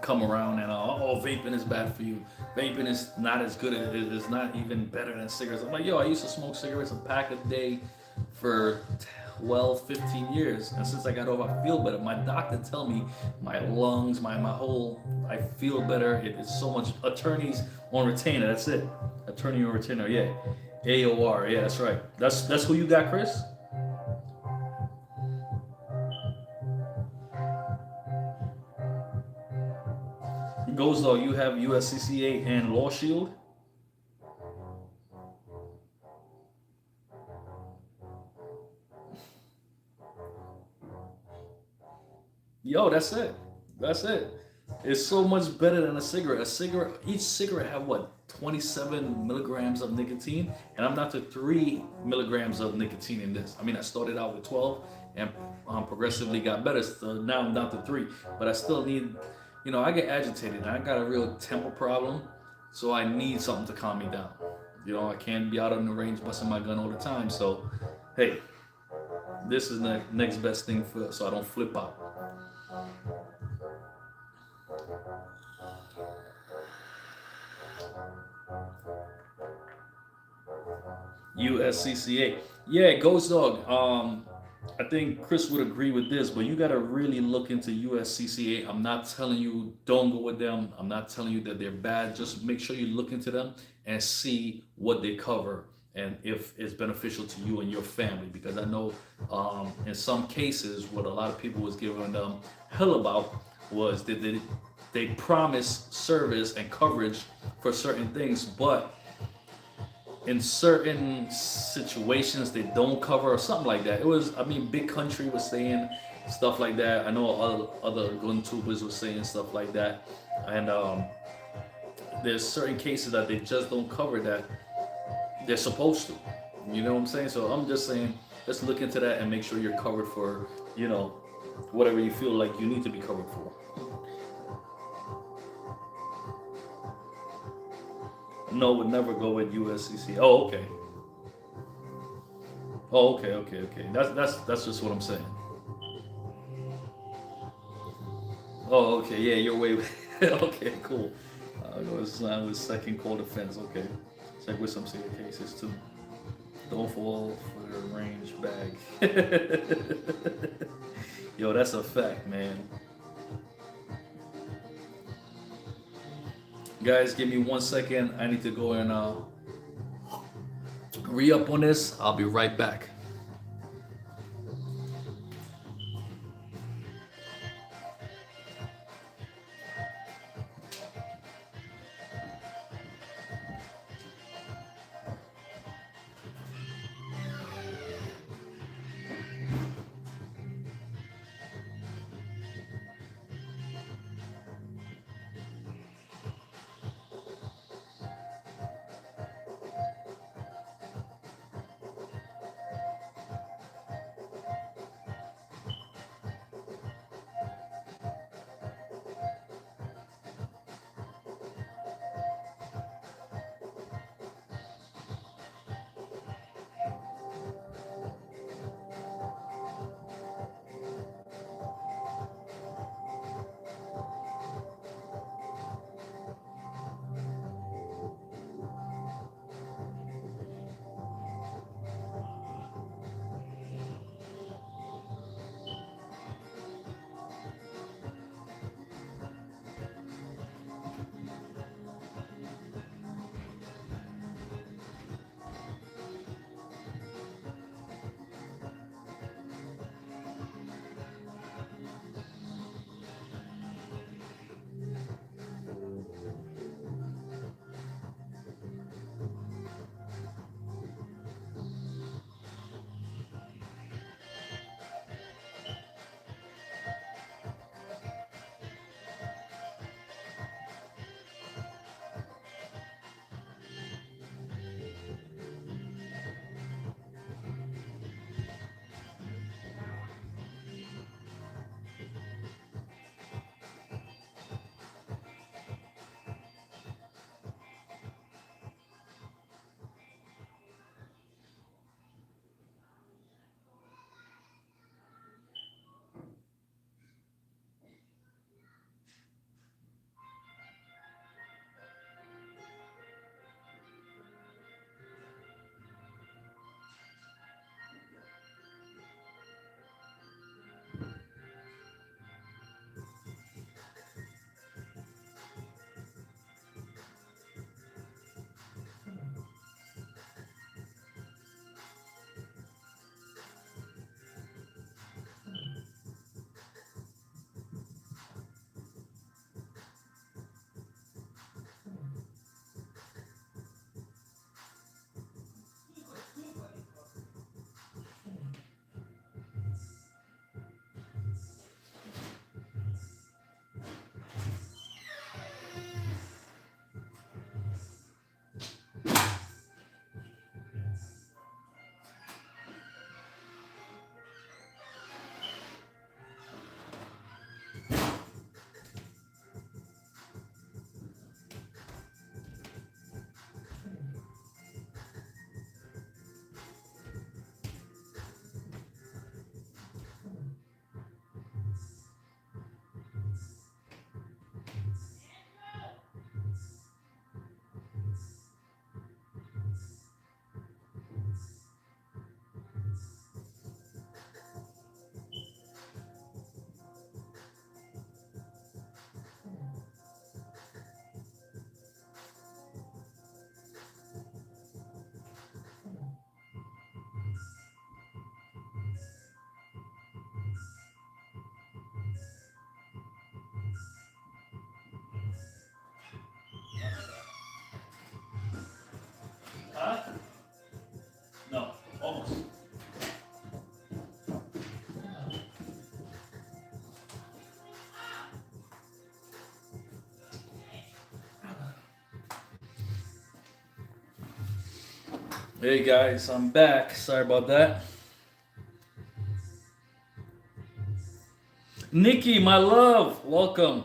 come around and oh, vaping is bad for you. Vaping is not as good as it's not even better than cigarettes. I'm like, yo, I used to smoke cigarettes a pack a day for 12, 15 years. And since I got over, I feel better. My doctor tell me my lungs, my whole, I feel better. It is so much. Attorneys on retainer, that's it. Attorney on retainer, yeah. AOR, yeah, that's right. That's who you got, Chris? Goes though, you have USCCA and Law Shield. Yo, that's it. That's it. It's so much better than a cigarette. A cigarette, each cigarette have what, 27 milligrams of nicotine, and I'm down to 3 milligrams of nicotine in this. I mean, I started out with 12 and progressively got better. So now I'm down to 3, but I still need, you know, I get agitated. I got a real temper problem, so I need something to calm me down. You know, I can't be out on the range busting my gun all the time. So, hey, this is the next best thing for so I don't flip out. USCCA. Yeah, Ghost Dog. I think Chris would agree with this, but you got to really look into USCCA. I'm not telling you don't go with them. I'm not telling you that they're bad. Just make sure you look into them and see what they cover and if it's beneficial to you and your family. Because I know in some cases, what a lot of people was giving them hell about was that they promise service and coverage for certain things, but in certain situations they don't cover or something like that. It was, I mean, Big Country was saying stuff like that. I know other gun tubers were saying stuff like that, and there's certain cases that they just don't cover that they're supposed to. You know what I'm saying? So I'm just saying, let's look into that and make sure you're covered for, you know, whatever you feel like you need to be covered for. No, would never go with USCC. Oh, okay. Oh, okay, okay, okay. That's just what I'm saying. Oh, okay. Yeah, you're way. Okay, cool. I was with second call defense. Okay, check with some serious cases too. Don't fall for the range bag. Yo, that's a fact, man. Guys, give me 1 second. I need to go and re up on this. I'll be right back. Huh? No, almost. Hey guys, I'm back. Sorry about that. Nikki, my love, welcome.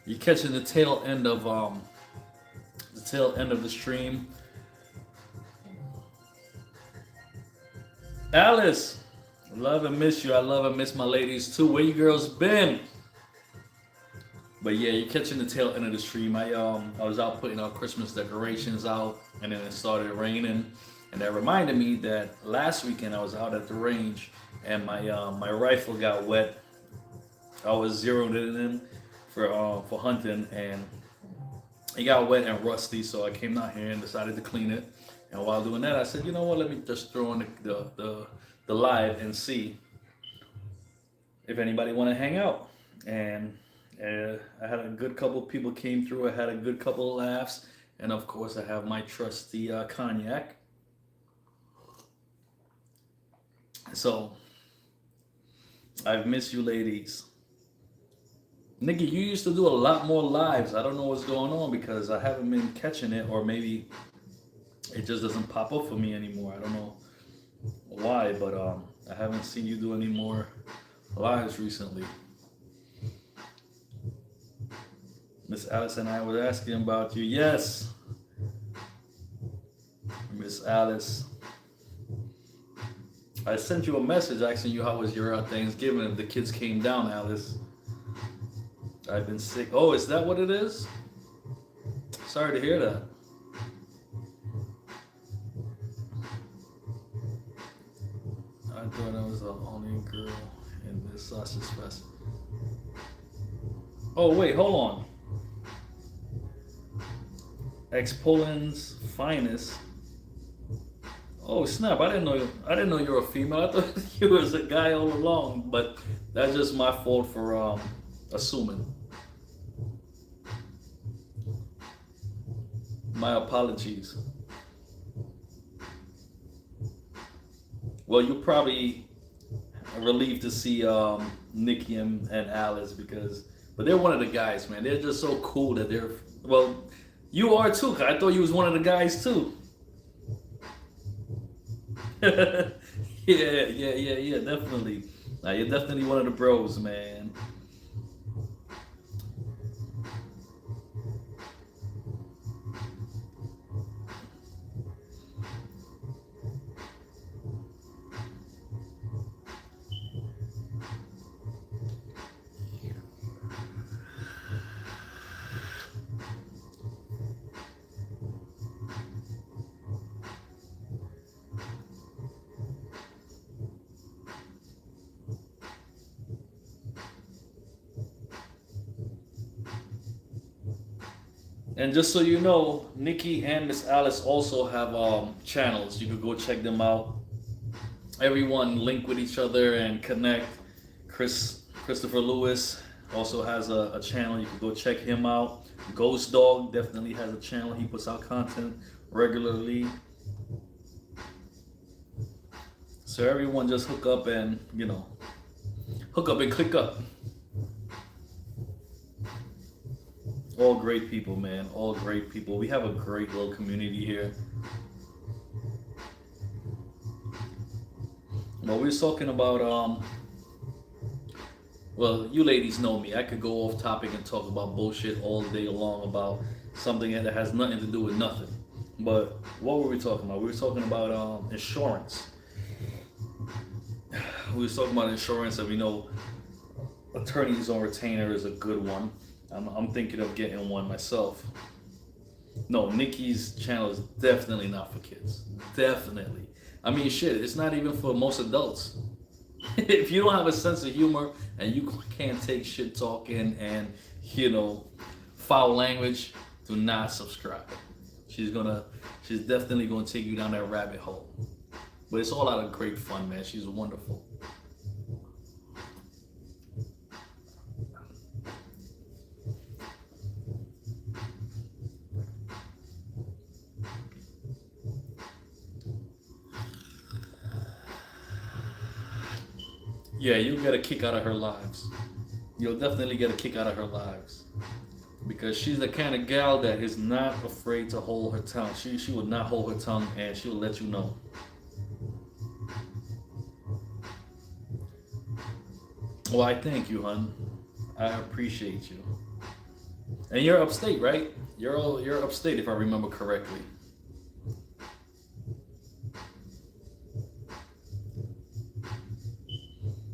You're catching the tail end of the stream. Alice, love and miss you. I love and miss my ladies too. Where you girls been? But yeah, you're catching the tail end of the stream. I was out putting our Christmas decorations out, and then it started raining, and that reminded me that last weekend I was out at the range, and my rifle got wet. I was zeroed it in for hunting, and it got wet and rusty. So I came out here and decided to clean it. And while doing that, I said, you know what? Let me just throw on the live and see if anybody want to hang out. And I had a good couple of people came through. I had a good couple of laughs, and of course, I have my trusty cognac. So I've missed you, ladies. Nikki, you used to do a lot more lives. I don't know what's going on because I haven't been catching it, or maybe it just doesn't pop up for me anymore. I don't know why, but I haven't seen you do any more lives recently. Miss Alice and I were asking about you. Yes, Miss Alice. I sent you a message asking you how was your Thanksgiving if the kids came down, Alice. I've been sick. Oh, is that what it is? Sorry to hear that. I thought I was the only girl in this sausage fest. Oh wait, hold on. Ex-Poland's finest. Oh snap! I didn't know you were a female. I thought you was a guy all along. But that's just my fault for assuming. My apologies. Well, you're probably relieved to see Nikki and Alice but they're one of the guys, man. They're just so cool that they're well. You are too. 'Cause I thought you was one of the guys too. Yeah, definitely. You're definitely one of the bros, man. And just so you know, Nikki and Miss Alice also have channels. You could go check them out. Everyone link with each other and connect. Christopher Lewis also has a channel. You can go check him out. Ghost Dog definitely has a channel. He puts out content regularly. So everyone just hook up and click up. All great people, man. All great people. We have a great little community here. Well, we were talking about well, you ladies know me. I could go off topic and talk about bullshit all day long about something that has nothing to do with nothing. But what were we talking about? We were talking about insurance. We were talking about insurance, and we know attorneys on retainer is a good one. I'm thinking of getting one myself. No, Nikki's channel is definitely not for kids. Definitely. I mean, shit, it's not even for most adults. If you don't have a sense of humor and you can't take shit talking and, foul language, do not subscribe. She's definitely gonna take you down that rabbit hole. But it's all out of great fun, man. She's wonderful. Yeah, you'll get a kick out of her lives. You'll definitely get a kick out of her lives because she's the kind of gal that is not afraid to hold her tongue. She will not hold her tongue, and she will let you know. Well, I thank you, hun. I appreciate you. And you're upstate, right? You're upstate if I remember correctly.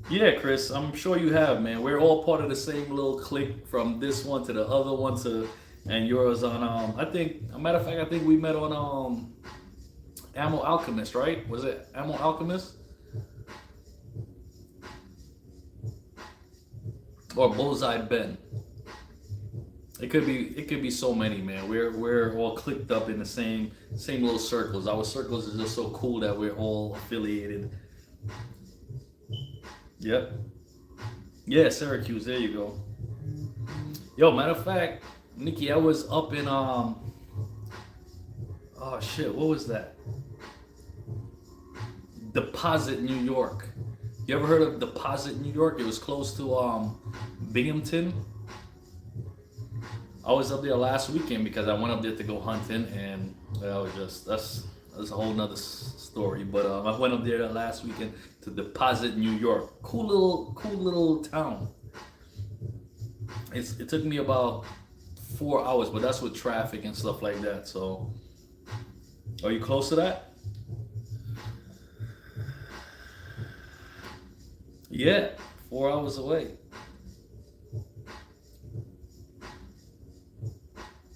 Yeah, Chris, I'm sure you have, man. We're all part of the same little clique from this one to the other one to, and yours on I think a matter of fact I think we met on Ammo Alchemist, right? Was it Ammo Alchemist or Bullseye Ben? It could be so many, man. We're all clicked up in the same little circles. Our circles is just so cool that we're all affiliated. Yep. Yeah, Syracuse. There you go. Yo, matter of fact, Nikki, I was up in oh shit, what was that? Deposit, New York. You ever heard of Deposit, New York? It was close to Binghamton. I was up there last weekend because I went up there to go hunting, and that was just that's a whole nother story. But I went up there last weekend to Deposit, New York. Cool little town. It took me about 4 hours, but that's with traffic and stuff like that. So, are you close to that? Yeah, 4 hours away.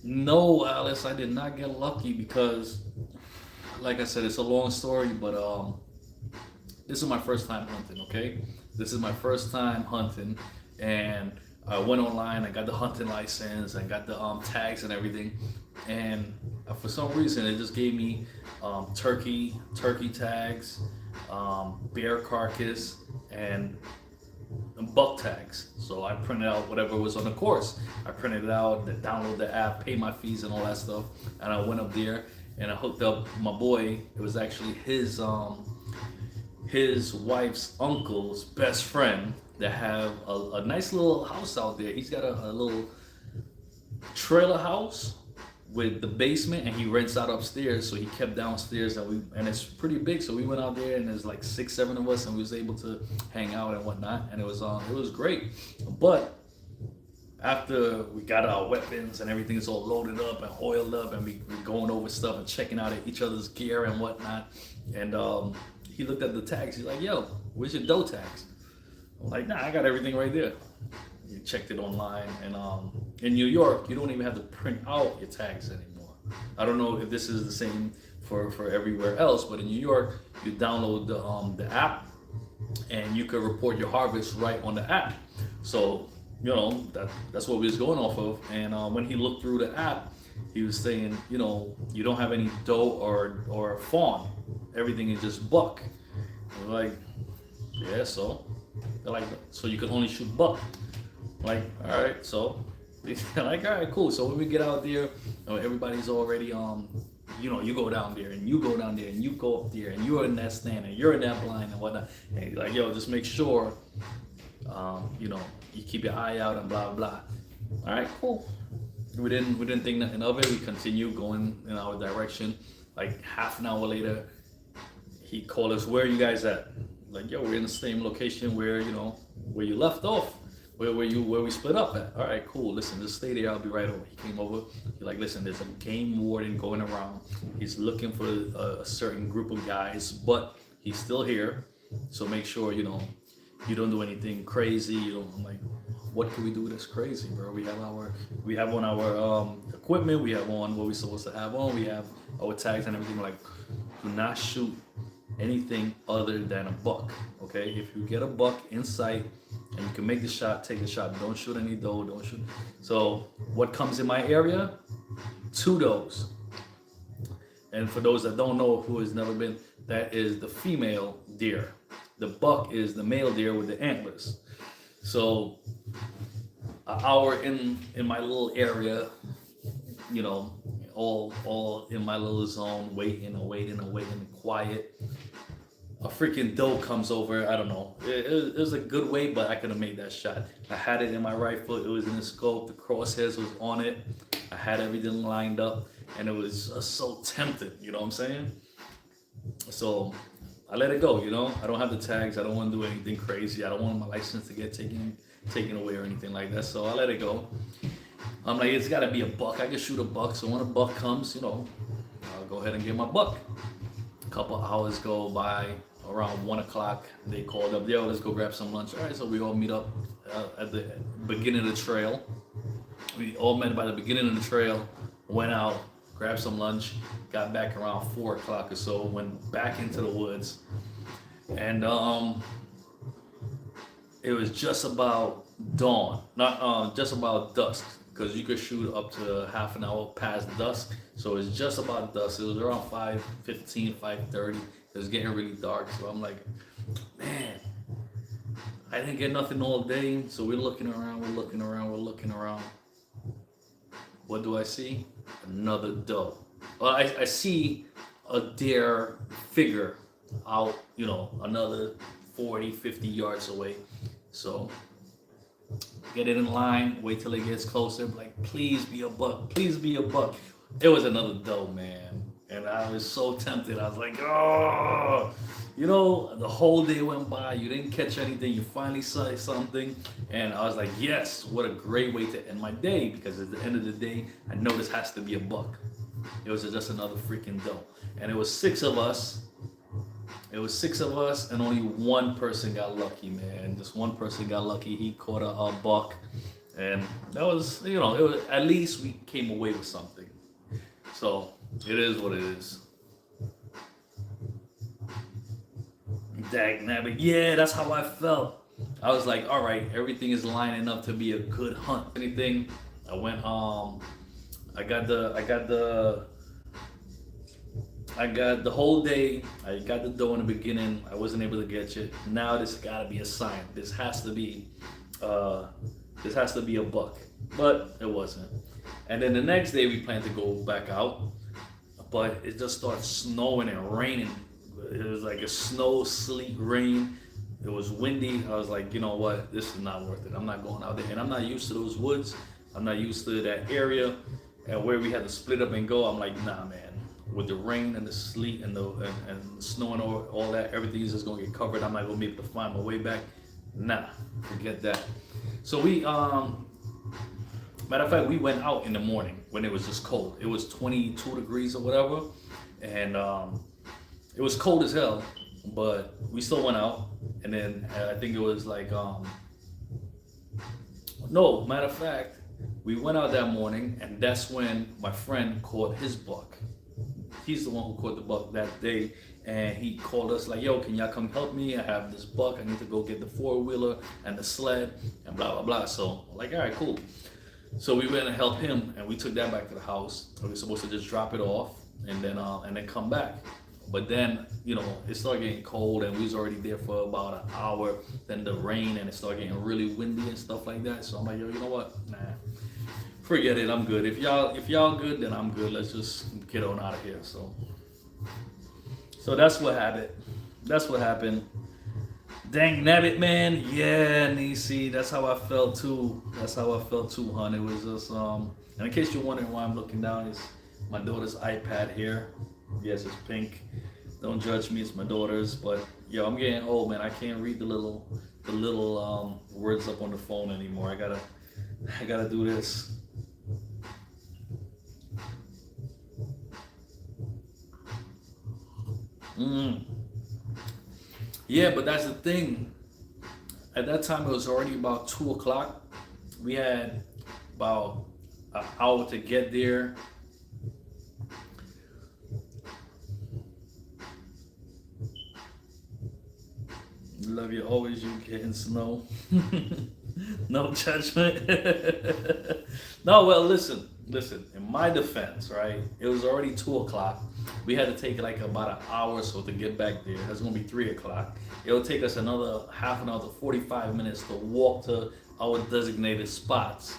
No, Alice, I did not get lucky because, like I said, it's a long story, but this is my first time hunting. Okay, this is my first time hunting, and I went online. I got the hunting license. I got the tags and everything, and for some reason, it just gave me turkey tags, bear carcass, and buck tags. So I printed out whatever was on the course. I printed it out, download the app, pay my fees and all that stuff. And I went up there and I hooked up my boy. It was actually his wife's uncle's best friend that have a nice little house out there. He's got a little trailer house with the basement, and he rents out upstairs, so he kept downstairs, and it's pretty big, so we went out there and there's like 6 7 of us, and we was able to hang out and whatnot, and it was great. But after we got our weapons and everything's all loaded up and oiled up, and we going over stuff and checking out each other's gear and whatnot, and he looked at the tags. He's like, "Yo, where's your doe tags?" I'm like, "Nah, I got everything right there." You checked it online, and in New York, you don't even have to print out your tags anymore. I don't know if this is the same for everywhere else, but in New York, you download the app, and you can report your harvest right on the app. So that's what we was going off of. And when he looked through the app, he was saying, you don't have any doe or fawn. Everything is just buck. I was like, yeah, so they're like, so you can only shoot buck. Like, all right, so like, all right, cool. So when we get out there, everybody's already you go down there and you go down there and you go up there and you're in that stand and you're in that blind and whatnot. And he's like, yo, just make sure, you keep your eye out and blah blah. All right, cool. We didn't think nothing of it. We continued going in our direction. Like half an hour later, he called us. Where are you guys at? Like, yo, we're in the same location where where you left off. Where we split up at? All right, cool. Listen, just stay there. I'll be right over. He came over. He's like, listen, there's a game warden going around. He's looking for a certain group of guys, but he's still here. So make sure you don't do anything crazy. I'm like, what can we do that's crazy, bro? We have on our equipment. We have on what we're supposed to have on. We have our tags and everything. Like, do not shoot anything other than a buck. Okay, if you get a buck in sight and you can make the shot, take the shot. Don't shoot any doe. Don't shoot. So what comes in my area? 2 does. And for those that don't know, who has never been, that is the female deer. The buck is the male deer with the antlers. So an hour in my little area, all in my little zone, waiting, quiet. a freaking doe comes over. I don't know. It was a good way, but I could have made that shot. I had it in my rifle. It was in the scope. The crosshairs was on it. I had everything lined up, and it was so tempting. You know what I'm saying? So I let it go. You know, I don't have the tags. I don't want to do anything crazy. I don't want my license to get taken away or anything like that. So I let it go. I'm like, it's got to be a buck. I can shoot a buck. So when a buck comes, you know, I'll go ahead and get my buck. A couple hours go by. Around 1 o'clock, they called up, yo, let's go grab some lunch. All right, so we all meet up at the beginning of the trail. We all met by the beginning of the trail, went out, grabbed some lunch, got back around 4 o'clock or so, went back into the woods. And it was just about dawn, not just about dusk, because you could shoot up to half an hour past dusk. So it was just about dusk. It was around 5:15, 5:30. It was getting really dark. So I'm like, man, I didn't get nothing all day. So we're looking around, we're looking around, we're looking around. What do I see? Another doe. Well, I see a deer figure out, you know, another 40, 50 yards away. So get it in line, wait till it gets closer. Like, please be a buck, please be a buck. It was another doe, man. And I was so tempted. I was like, oh, you know, the whole day went by. You didn't catch anything. You finally saw something. And I was like, yes, what a great way to end my day. Because at the end of the day, I know this has to be a buck. It was just another freaking doe. And it was 6 of us. It was 6 of us, and only one person got lucky, man. Just one person got lucky. He caught a buck. And that was, you know, it was, at least we came away with something. So it is what it is. Dag nabbit. Yeah, that's how I felt. I was like, all right, everything is lining up to be a good hunt. Anything, I went I got the whole day. I got the doe in the beginning. I wasn't able to get it. Now this gotta be a sign. This has to be a buck. But it wasn't. And then the next day we planned to go back out, but it just started snowing and raining. It was like a snow, sleet, rain. It was windy. I was like, you know what? This is not worth it. I'm not going out there. And I'm not used to those woods. I'm not used to that area. And where we had to split up and go, I'm like, nah, man. With the rain and the sleet and the snow and all that, everything is just gonna get covered. I'm not gonna be able to find my way back. Nah, forget that. So we matter of fact, we went out in the morning when it was just cold. It was 22 degrees or whatever, and it was cold as hell. But we still went out, and then I think it was like no, matter of fact, we went out that morning, and that's when my friend caught his buck. He's the one who caught the buck that day, and he called us like, yo, can y'all come help me? I have this buck. I need to go get the 4-wheeler and the sled and blah, blah, blah. So I'm like, all right, cool. So we went and helped him, and we took that back to the house. We were supposed to just drop it off and then come back. But then, you know, it started getting cold, and we was already there for about an hour. Then the rain, and it started getting really windy and stuff like that. So I'm like, yo, you know what? Nah, forget it. I'm good. If y'all good, then I'm good. Let's just get on out of here. So that's what happened. That's what happened. Dang nabbit, man. Yeah, Nisi. That's how I felt too. That's how I felt too, hon. It was just and in case you're wondering why I'm looking down, it's my daughter's iPad here. Yes, it's pink. Don't judge me, it's my daughter's. But yo, I'm getting old, man. I can't read the little words up on the phone anymore. I gotta do this. Yeah, but that's the thing. At that time, it was already about 2 o'clock. We had about an hour to get there. Love you always, you getting snow. No judgment. No, well, listen. In my defense, right? It was already 2 o'clock. We had to take like about an hour or so to get back there. That's gonna be 3 o'clock. It'll take us another half an hour to 45 minutes to walk to our designated spots.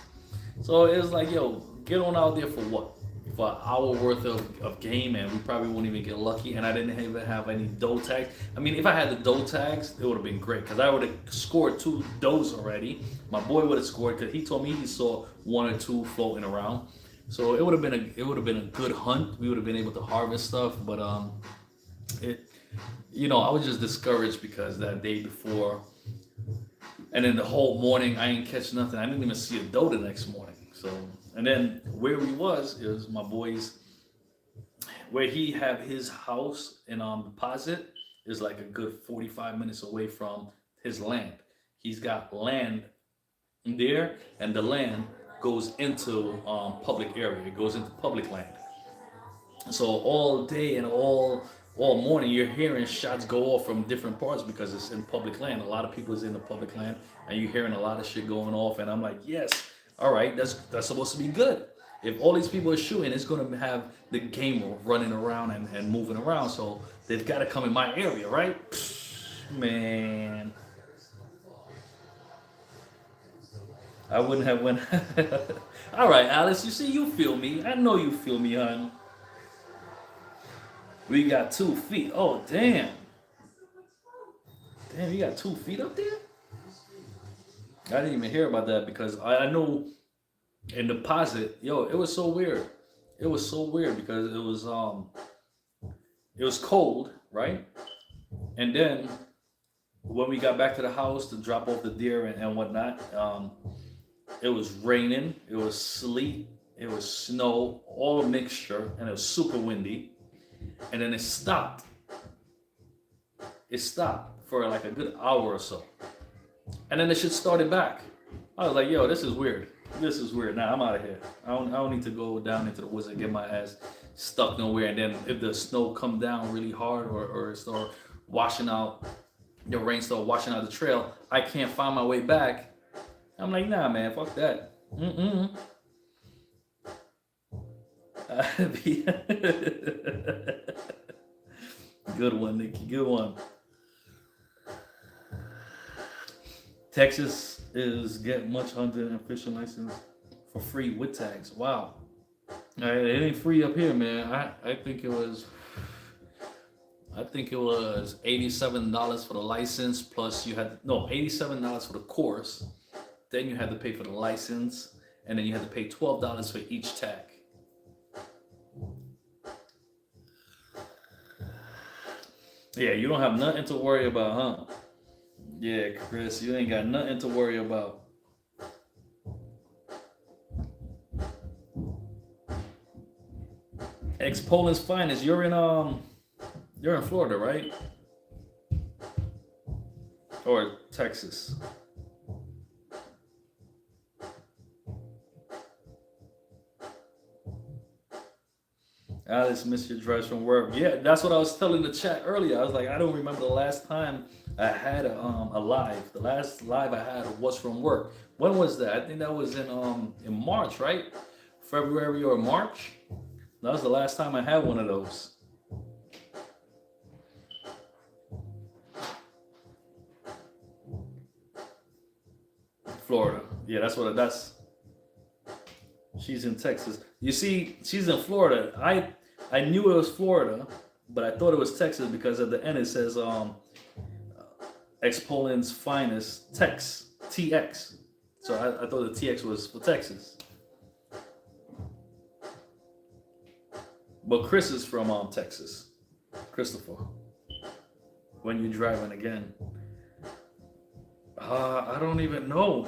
So it was like, yo, get on out there for what? for an hour worth of game, and we probably won't even get lucky. And I didn't even have any doe tags. I mean, if I had the doe tags, it would have been great because I would have scored 2 does already. My boy would have scored because he told me he saw 1 or 2 floating around. So it would have been a good hunt. We would have been able to harvest stuff, but it, I was just discouraged because that day before, and then the whole morning I ain't catch nothing. I didn't even see a doe the next morning. So, and then where we was is my boy's, where he have his house in Deposit is like a good 45 minutes away from his land. He's got land there, and the land goes into public area. It goes into public land. So all day and all morning, you're hearing shots go off from different parts because it's in public land. A lot of people is in the public land, and you're hearing a lot of shit going off. And I'm like, yes, all right, that's supposed to be good. If all these people are shooting, it's going to have the game running around and moving around. So they've got to come in my area, right? Man, I wouldn't have went. All right, Alice, you see, you feel me. I know you feel me, hon. We got 2 feet. Oh, damn. Damn, you got 2 feet up there? I didn't even hear about that because I know in Deposit, yo, it was so weird. It was so weird because it was cold, right? And then when we got back to the house to drop off the deer and whatnot, it was raining, it was sleet, it was snow, all a mixture, and it was super windy. And then it stopped. It stopped for like a good hour or so. And then the shit started back. I was like, yo, this is weird. This is weird. Now I'm out of here. I don't need to go down into the woods and get my ass stuck nowhere. And then if the snow come down really hard or start washing out, the rain start washing out the trail, I can't find my way back. I'm like, nah, man, fuck that. Good one, Nikki. Good one. Texas is getting much hunting and fishing license for free with tags. Wow. It ain't free up here, man. I think it was $87 for the license, plus you had $87 for the course. Then you had to pay for the license, and then you had to pay $12 for each tag. Yeah, you don't have nothing to worry about, huh? Yeah, Chris, you ain't got nothing to worry about. Ex-Poland's finest. You're in Florida, right? Or Texas? Alice, miss your drives from work. Yeah, that's what I was telling the chat earlier. I was like, I don't remember the last time I had a live. The last live I had was from work. When was that? I think that was in March, right? February or March. That was the last time I had one of those. Florida. Yeah, that's. She's in Texas. You see, she's in Florida. I knew it was Florida, but I thought it was Texas because at the end it says Ex-Poland's finest TX. So I thought the TX was for Texas. But Chris is from Texas. Christopher. When you're driving again. I don't even know.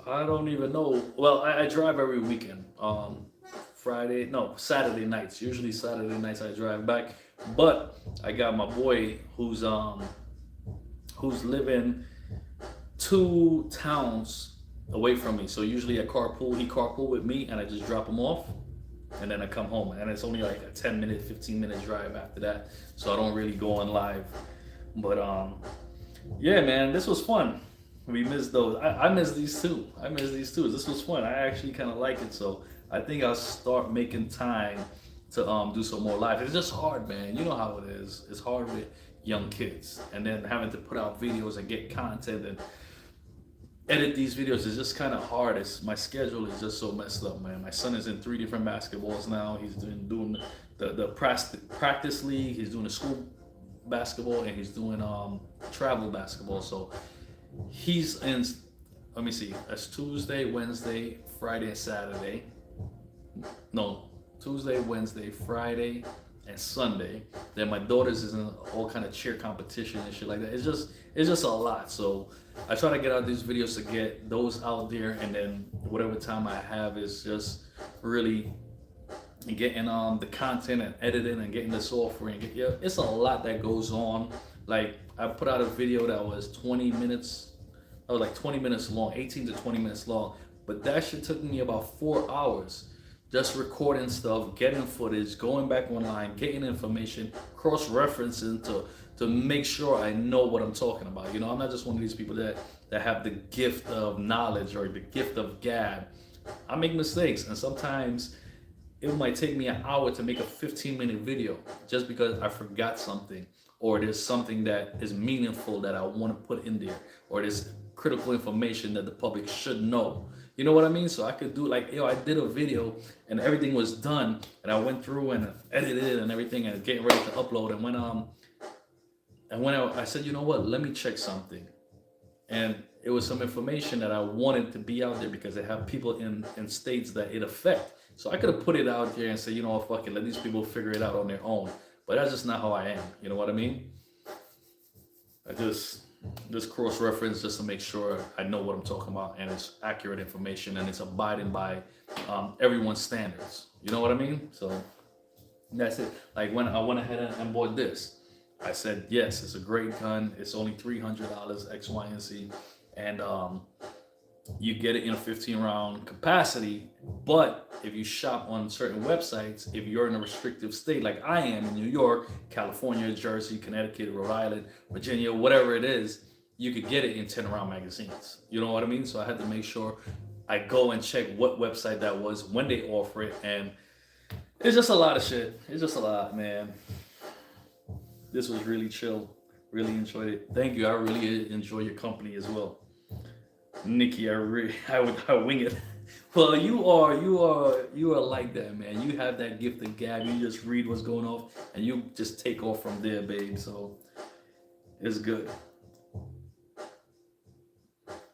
I don't even know. Well, I drive every weekend. Saturday nights. Usually Saturday nights I drive back. But I got my boy who's living 2 towns away from me. So usually I carpool. He carpool with me, and I just drop him off, and then I come home. And it's only like a 10-minute, 15-minute drive after that. So I don't really go on live. But yeah, man, this was fun. We missed those. I miss these too. This was fun. I actually kind of like it. So I think I'll start making time to do some more live. It's just hard, man. You know how it is. It's hard with young kids, and then having to put out videos and get content, and edit these videos is just kind of hard. It's my schedule is just so messed up, man. My son is in 3 different basketballs now. He's doing the practice league. He's doing the school basketball, and he's doing travel basketball. So he's in. Let me see. That's Tuesday, Wednesday, Friday, and Saturday. No, Tuesday, Wednesday, Friday, and Sunday. Then my daughter's is in all kind of cheer competition and shit like that. It's just a lot. So I try to get out these videos to get those out there, and then whatever time I have is just really getting the content and editing and getting the software and yeah, it's a lot that goes on. Like I put out a video that was 20 minutes. That was like 20 minutes long, 18 to 20 minutes long. But that shit took me about 4 hours just recording stuff, getting footage, going back online, getting information, cross-referencing to make sure I know what I'm talking about. You know, I'm not just one of these people that have the gift of knowledge or the gift of gab. I make mistakes, and sometimes it might take me an hour to make a 15-minute video just because I forgot something, or there's something that is meaningful that I want to put in there, or there's critical information that the public should know. You know what I mean? So I could do like, I did a video and everything was done, and I went through and edited it and everything and getting ready to upload. And when I said, you know what, let me check something. And it was some information that I wanted to be out there because they have people in states that it affect. So I could have put it out there and say, you know what, fuck it, let these people figure it out on their own. But that's just not how I am. You know what I mean? I just cross-reference just to make sure I know what I'm talking about and it's accurate information and it's abiding by everyone's standards. You know what I mean? So that's it. Like when I went ahead and bought this, I said, yes, it's a great gun. It's only $300, X, Y, and Z. And you get it in a 15-round capacity. But if you shop on certain websites, if you're in a restrictive state like I am in New York, California, Jersey, Connecticut, Rhode Island, Virginia, whatever it is, you could get it in 10-round magazines. You know what I mean? So I had to make sure I go and check what website that was, when they offer it. And it's just a lot of shit. It's just a lot, man. This was really chill. Really enjoyed it. Thank you. I really enjoy your company as well. Nikki, I wing it. Well, you are like that, man. You have that gift of gab. You just read what's going on, and you just take off from there, babe. So it's good.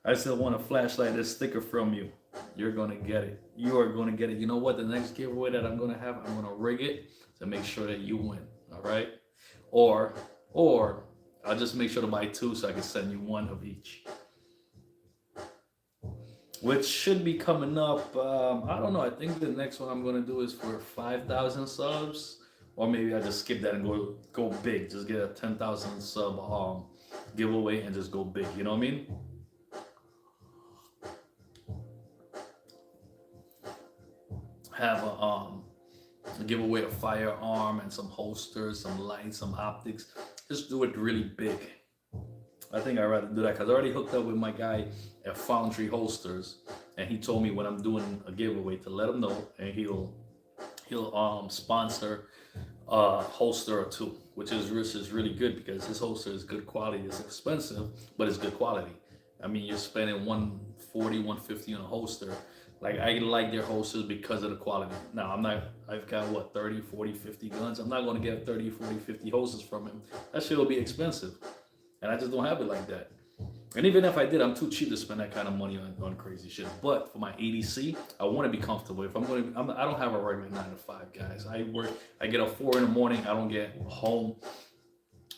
I still want a flashlight, a sticker from you. You're gonna get it. You are gonna get it. You know what? The next giveaway that I'm gonna have, I'm gonna rig it to make sure that you win. All right? Or I'll just make sure to buy 2 so I can send you 1 of each. Which should be coming up. I don't know. I think the next one I'm gonna do is for 5,000 subs, or maybe I just skip that and go big. Just get a 10,000 sub giveaway and just go big. You know what I mean? Have a giveaway a firearm and some holsters, some lights, some optics. Just do it really big. I think I'd rather do that because I already hooked up with my guy at Foundry Holsters, and he told me when I'm doing a giveaway to let him know, and he'll sponsor a holster or 2, which is really good because his holster is good quality. It's expensive, but it's good quality. I mean, you're spending $140, $150 on a holster. Like, I like their holsters because of the quality. Now, I've got what, 30, 40, 50 guns. I'm not going to get 30, 40, 50 holsters from him. That shit will be expensive. And I just don't have it like that. And even if I did, I'm too cheap to spend that kind of money on crazy shit. But for my ADC, I want to be comfortable. If I don't have a regular 9 to 5, guys. I get up 4 in the morning. I don't get home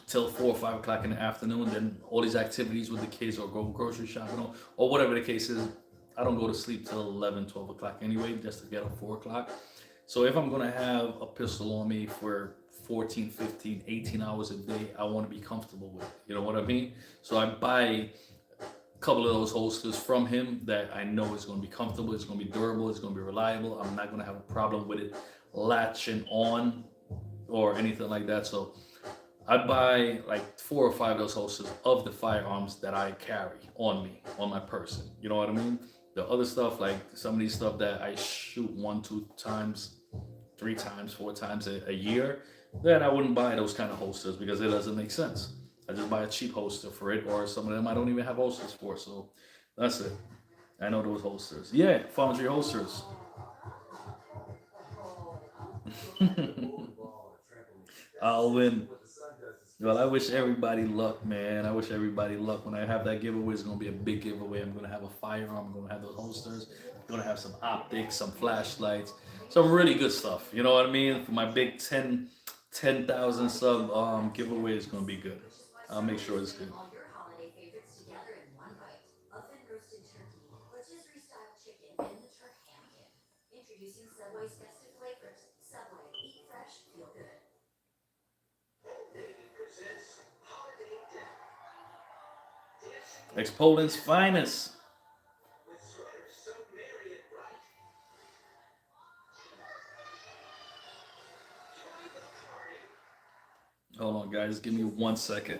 till 4 or 5 o'clock in the afternoon. Then all these activities with the kids or go grocery shopping or whatever the case is, I don't go to sleep till 11, 12 o'clock anyway, just to get up 4 o'clock. So if I'm going to have a pistol on me for 14, 15, 18 hours a day, I want to be comfortable with it. You know what I mean? So I buy a couple of those holsters from him that I know is going to be comfortable, it's going to be durable, it's going to be reliable. I'm not going to have a problem with it latching on or anything like that. So I buy like 4 or 5 of those holsters of the firearms that I carry on me, on my person. You know what I mean? The other stuff, like some of these stuff that I shoot 1, 2 times, 3 times, 4 times a year, then I wouldn't buy those kind of holsters because it doesn't make sense. I just buy a cheap holster for it, or some of them I don't even have holsters for. So That's it. I know those holsters. Yeah, Fallen Tree holsters. I'll win. Well, I wish everybody luck, man. I wish everybody luck. When I have that giveaway, it's gonna be a big giveaway. I'm gonna have a firearm. I'm gonna have those holsters. I'm gonna have some optics, some flashlights, some really good stuff. You know what I mean? For my big 10,000 sub giveaway is gonna be good. I'll make sure it's good. Exponent's finest. Hold on, guys. Give me 1 second.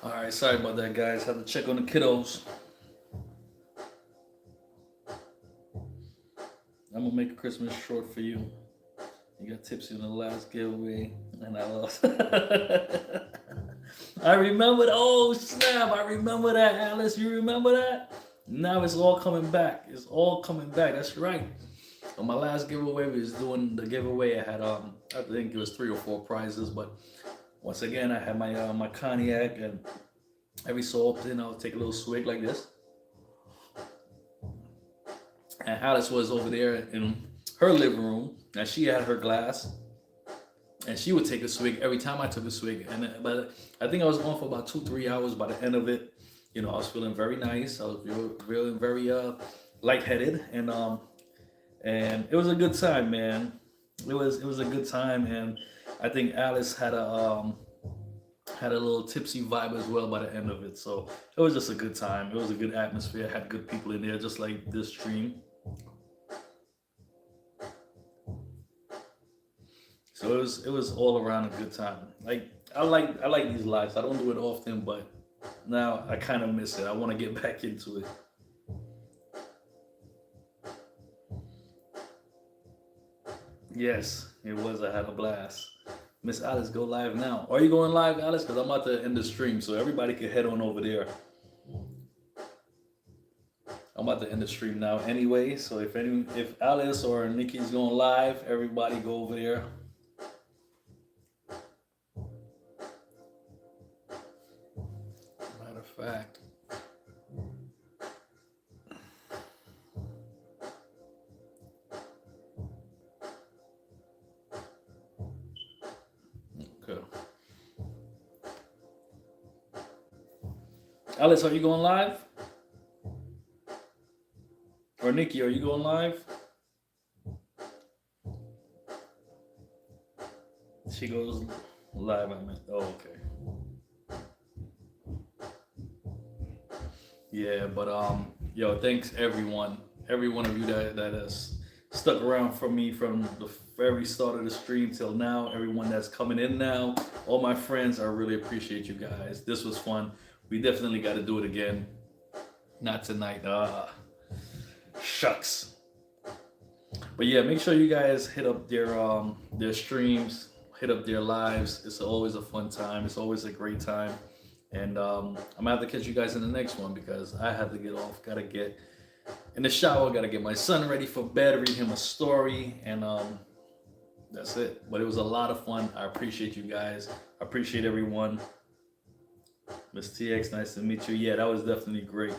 All right, sorry about that, guys. Had to check on the kiddos. I'm gonna make a Christmas short for you. You got tipsy in the last giveaway, and I lost. I remembered. Oh snap! I remember that, Alice. You remember that? Now it's all coming back. It's all coming back. That's right. On my last giveaway, we was doing the giveaway. I had I think it was 3 or 4 prizes, but once again, I had my cognac, and every so often I'll take a little swig like this. And Alice was over there in her living room, and she had her glass, and she would take a swig every time I took a swig. And but I think I was going for about 2 3 hours. By the end of it, I was feeling very nice. I was feeling very lightheaded, and it was a good time, man. It was a good time, and I think Alice had a little tipsy vibe as well by the end of it. So it was just a good time. It was a good atmosphere. Had good people in there, just like this stream. So it was all around a good time. Like I like these lives. I don't do it often, but now I kind of miss it. I want to get back into it. Yes, it was. I had a blast. Miss Alice, go live now. Are you going live, Alice? Because I'm about to end the stream, so everybody can head on over there. I'm about to end the stream now anyway. So if Alice or Nikki's going live, everybody go over there. Matter of fact, Alice, are you going live? Or Nikki, are you going live? She goes live. I meant. Oh, okay. Yeah, but yo, thanks every one of you that has stuck around for me from the very start of the stream till now. Everyone that's coming in now, all my friends, I really appreciate you guys. This was fun. We definitely got to do it again. Not tonight. Shucks. But yeah, make sure you guys hit up their streams, hit up their lives. It's always a fun time. It's always a great time. And I'm gonna have to catch you guys in the next one because I have to get off. Gotta get in the shower. Gotta get my son ready for bed. Read him a story, and that's it. But it was a lot of fun. I appreciate you guys. I appreciate everyone. Miss TX, nice to meet you. Yeah, that was definitely great.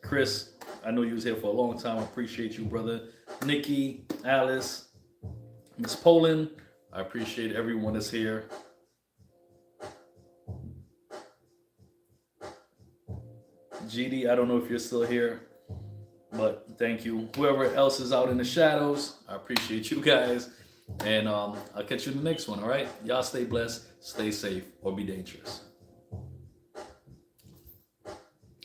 Chris, I know you was here for a long time. I appreciate you, brother. Nikki, Alice, Miss Poland, I appreciate everyone that's here. GD, I don't know if you're still here, but thank you. Whoever else is out in the shadows, I appreciate you guys. And I'll catch you in the next one, all right? Y'all stay blessed, stay safe, or be dangerous.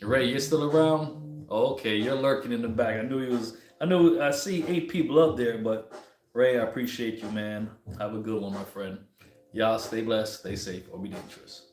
Ray, you're still around? Oh, okay, you're lurking in the back. I see 8 people up there, but Ray, I appreciate you, man. Have a good one, my friend. Y'all stay blessed, stay safe, or be dangerous.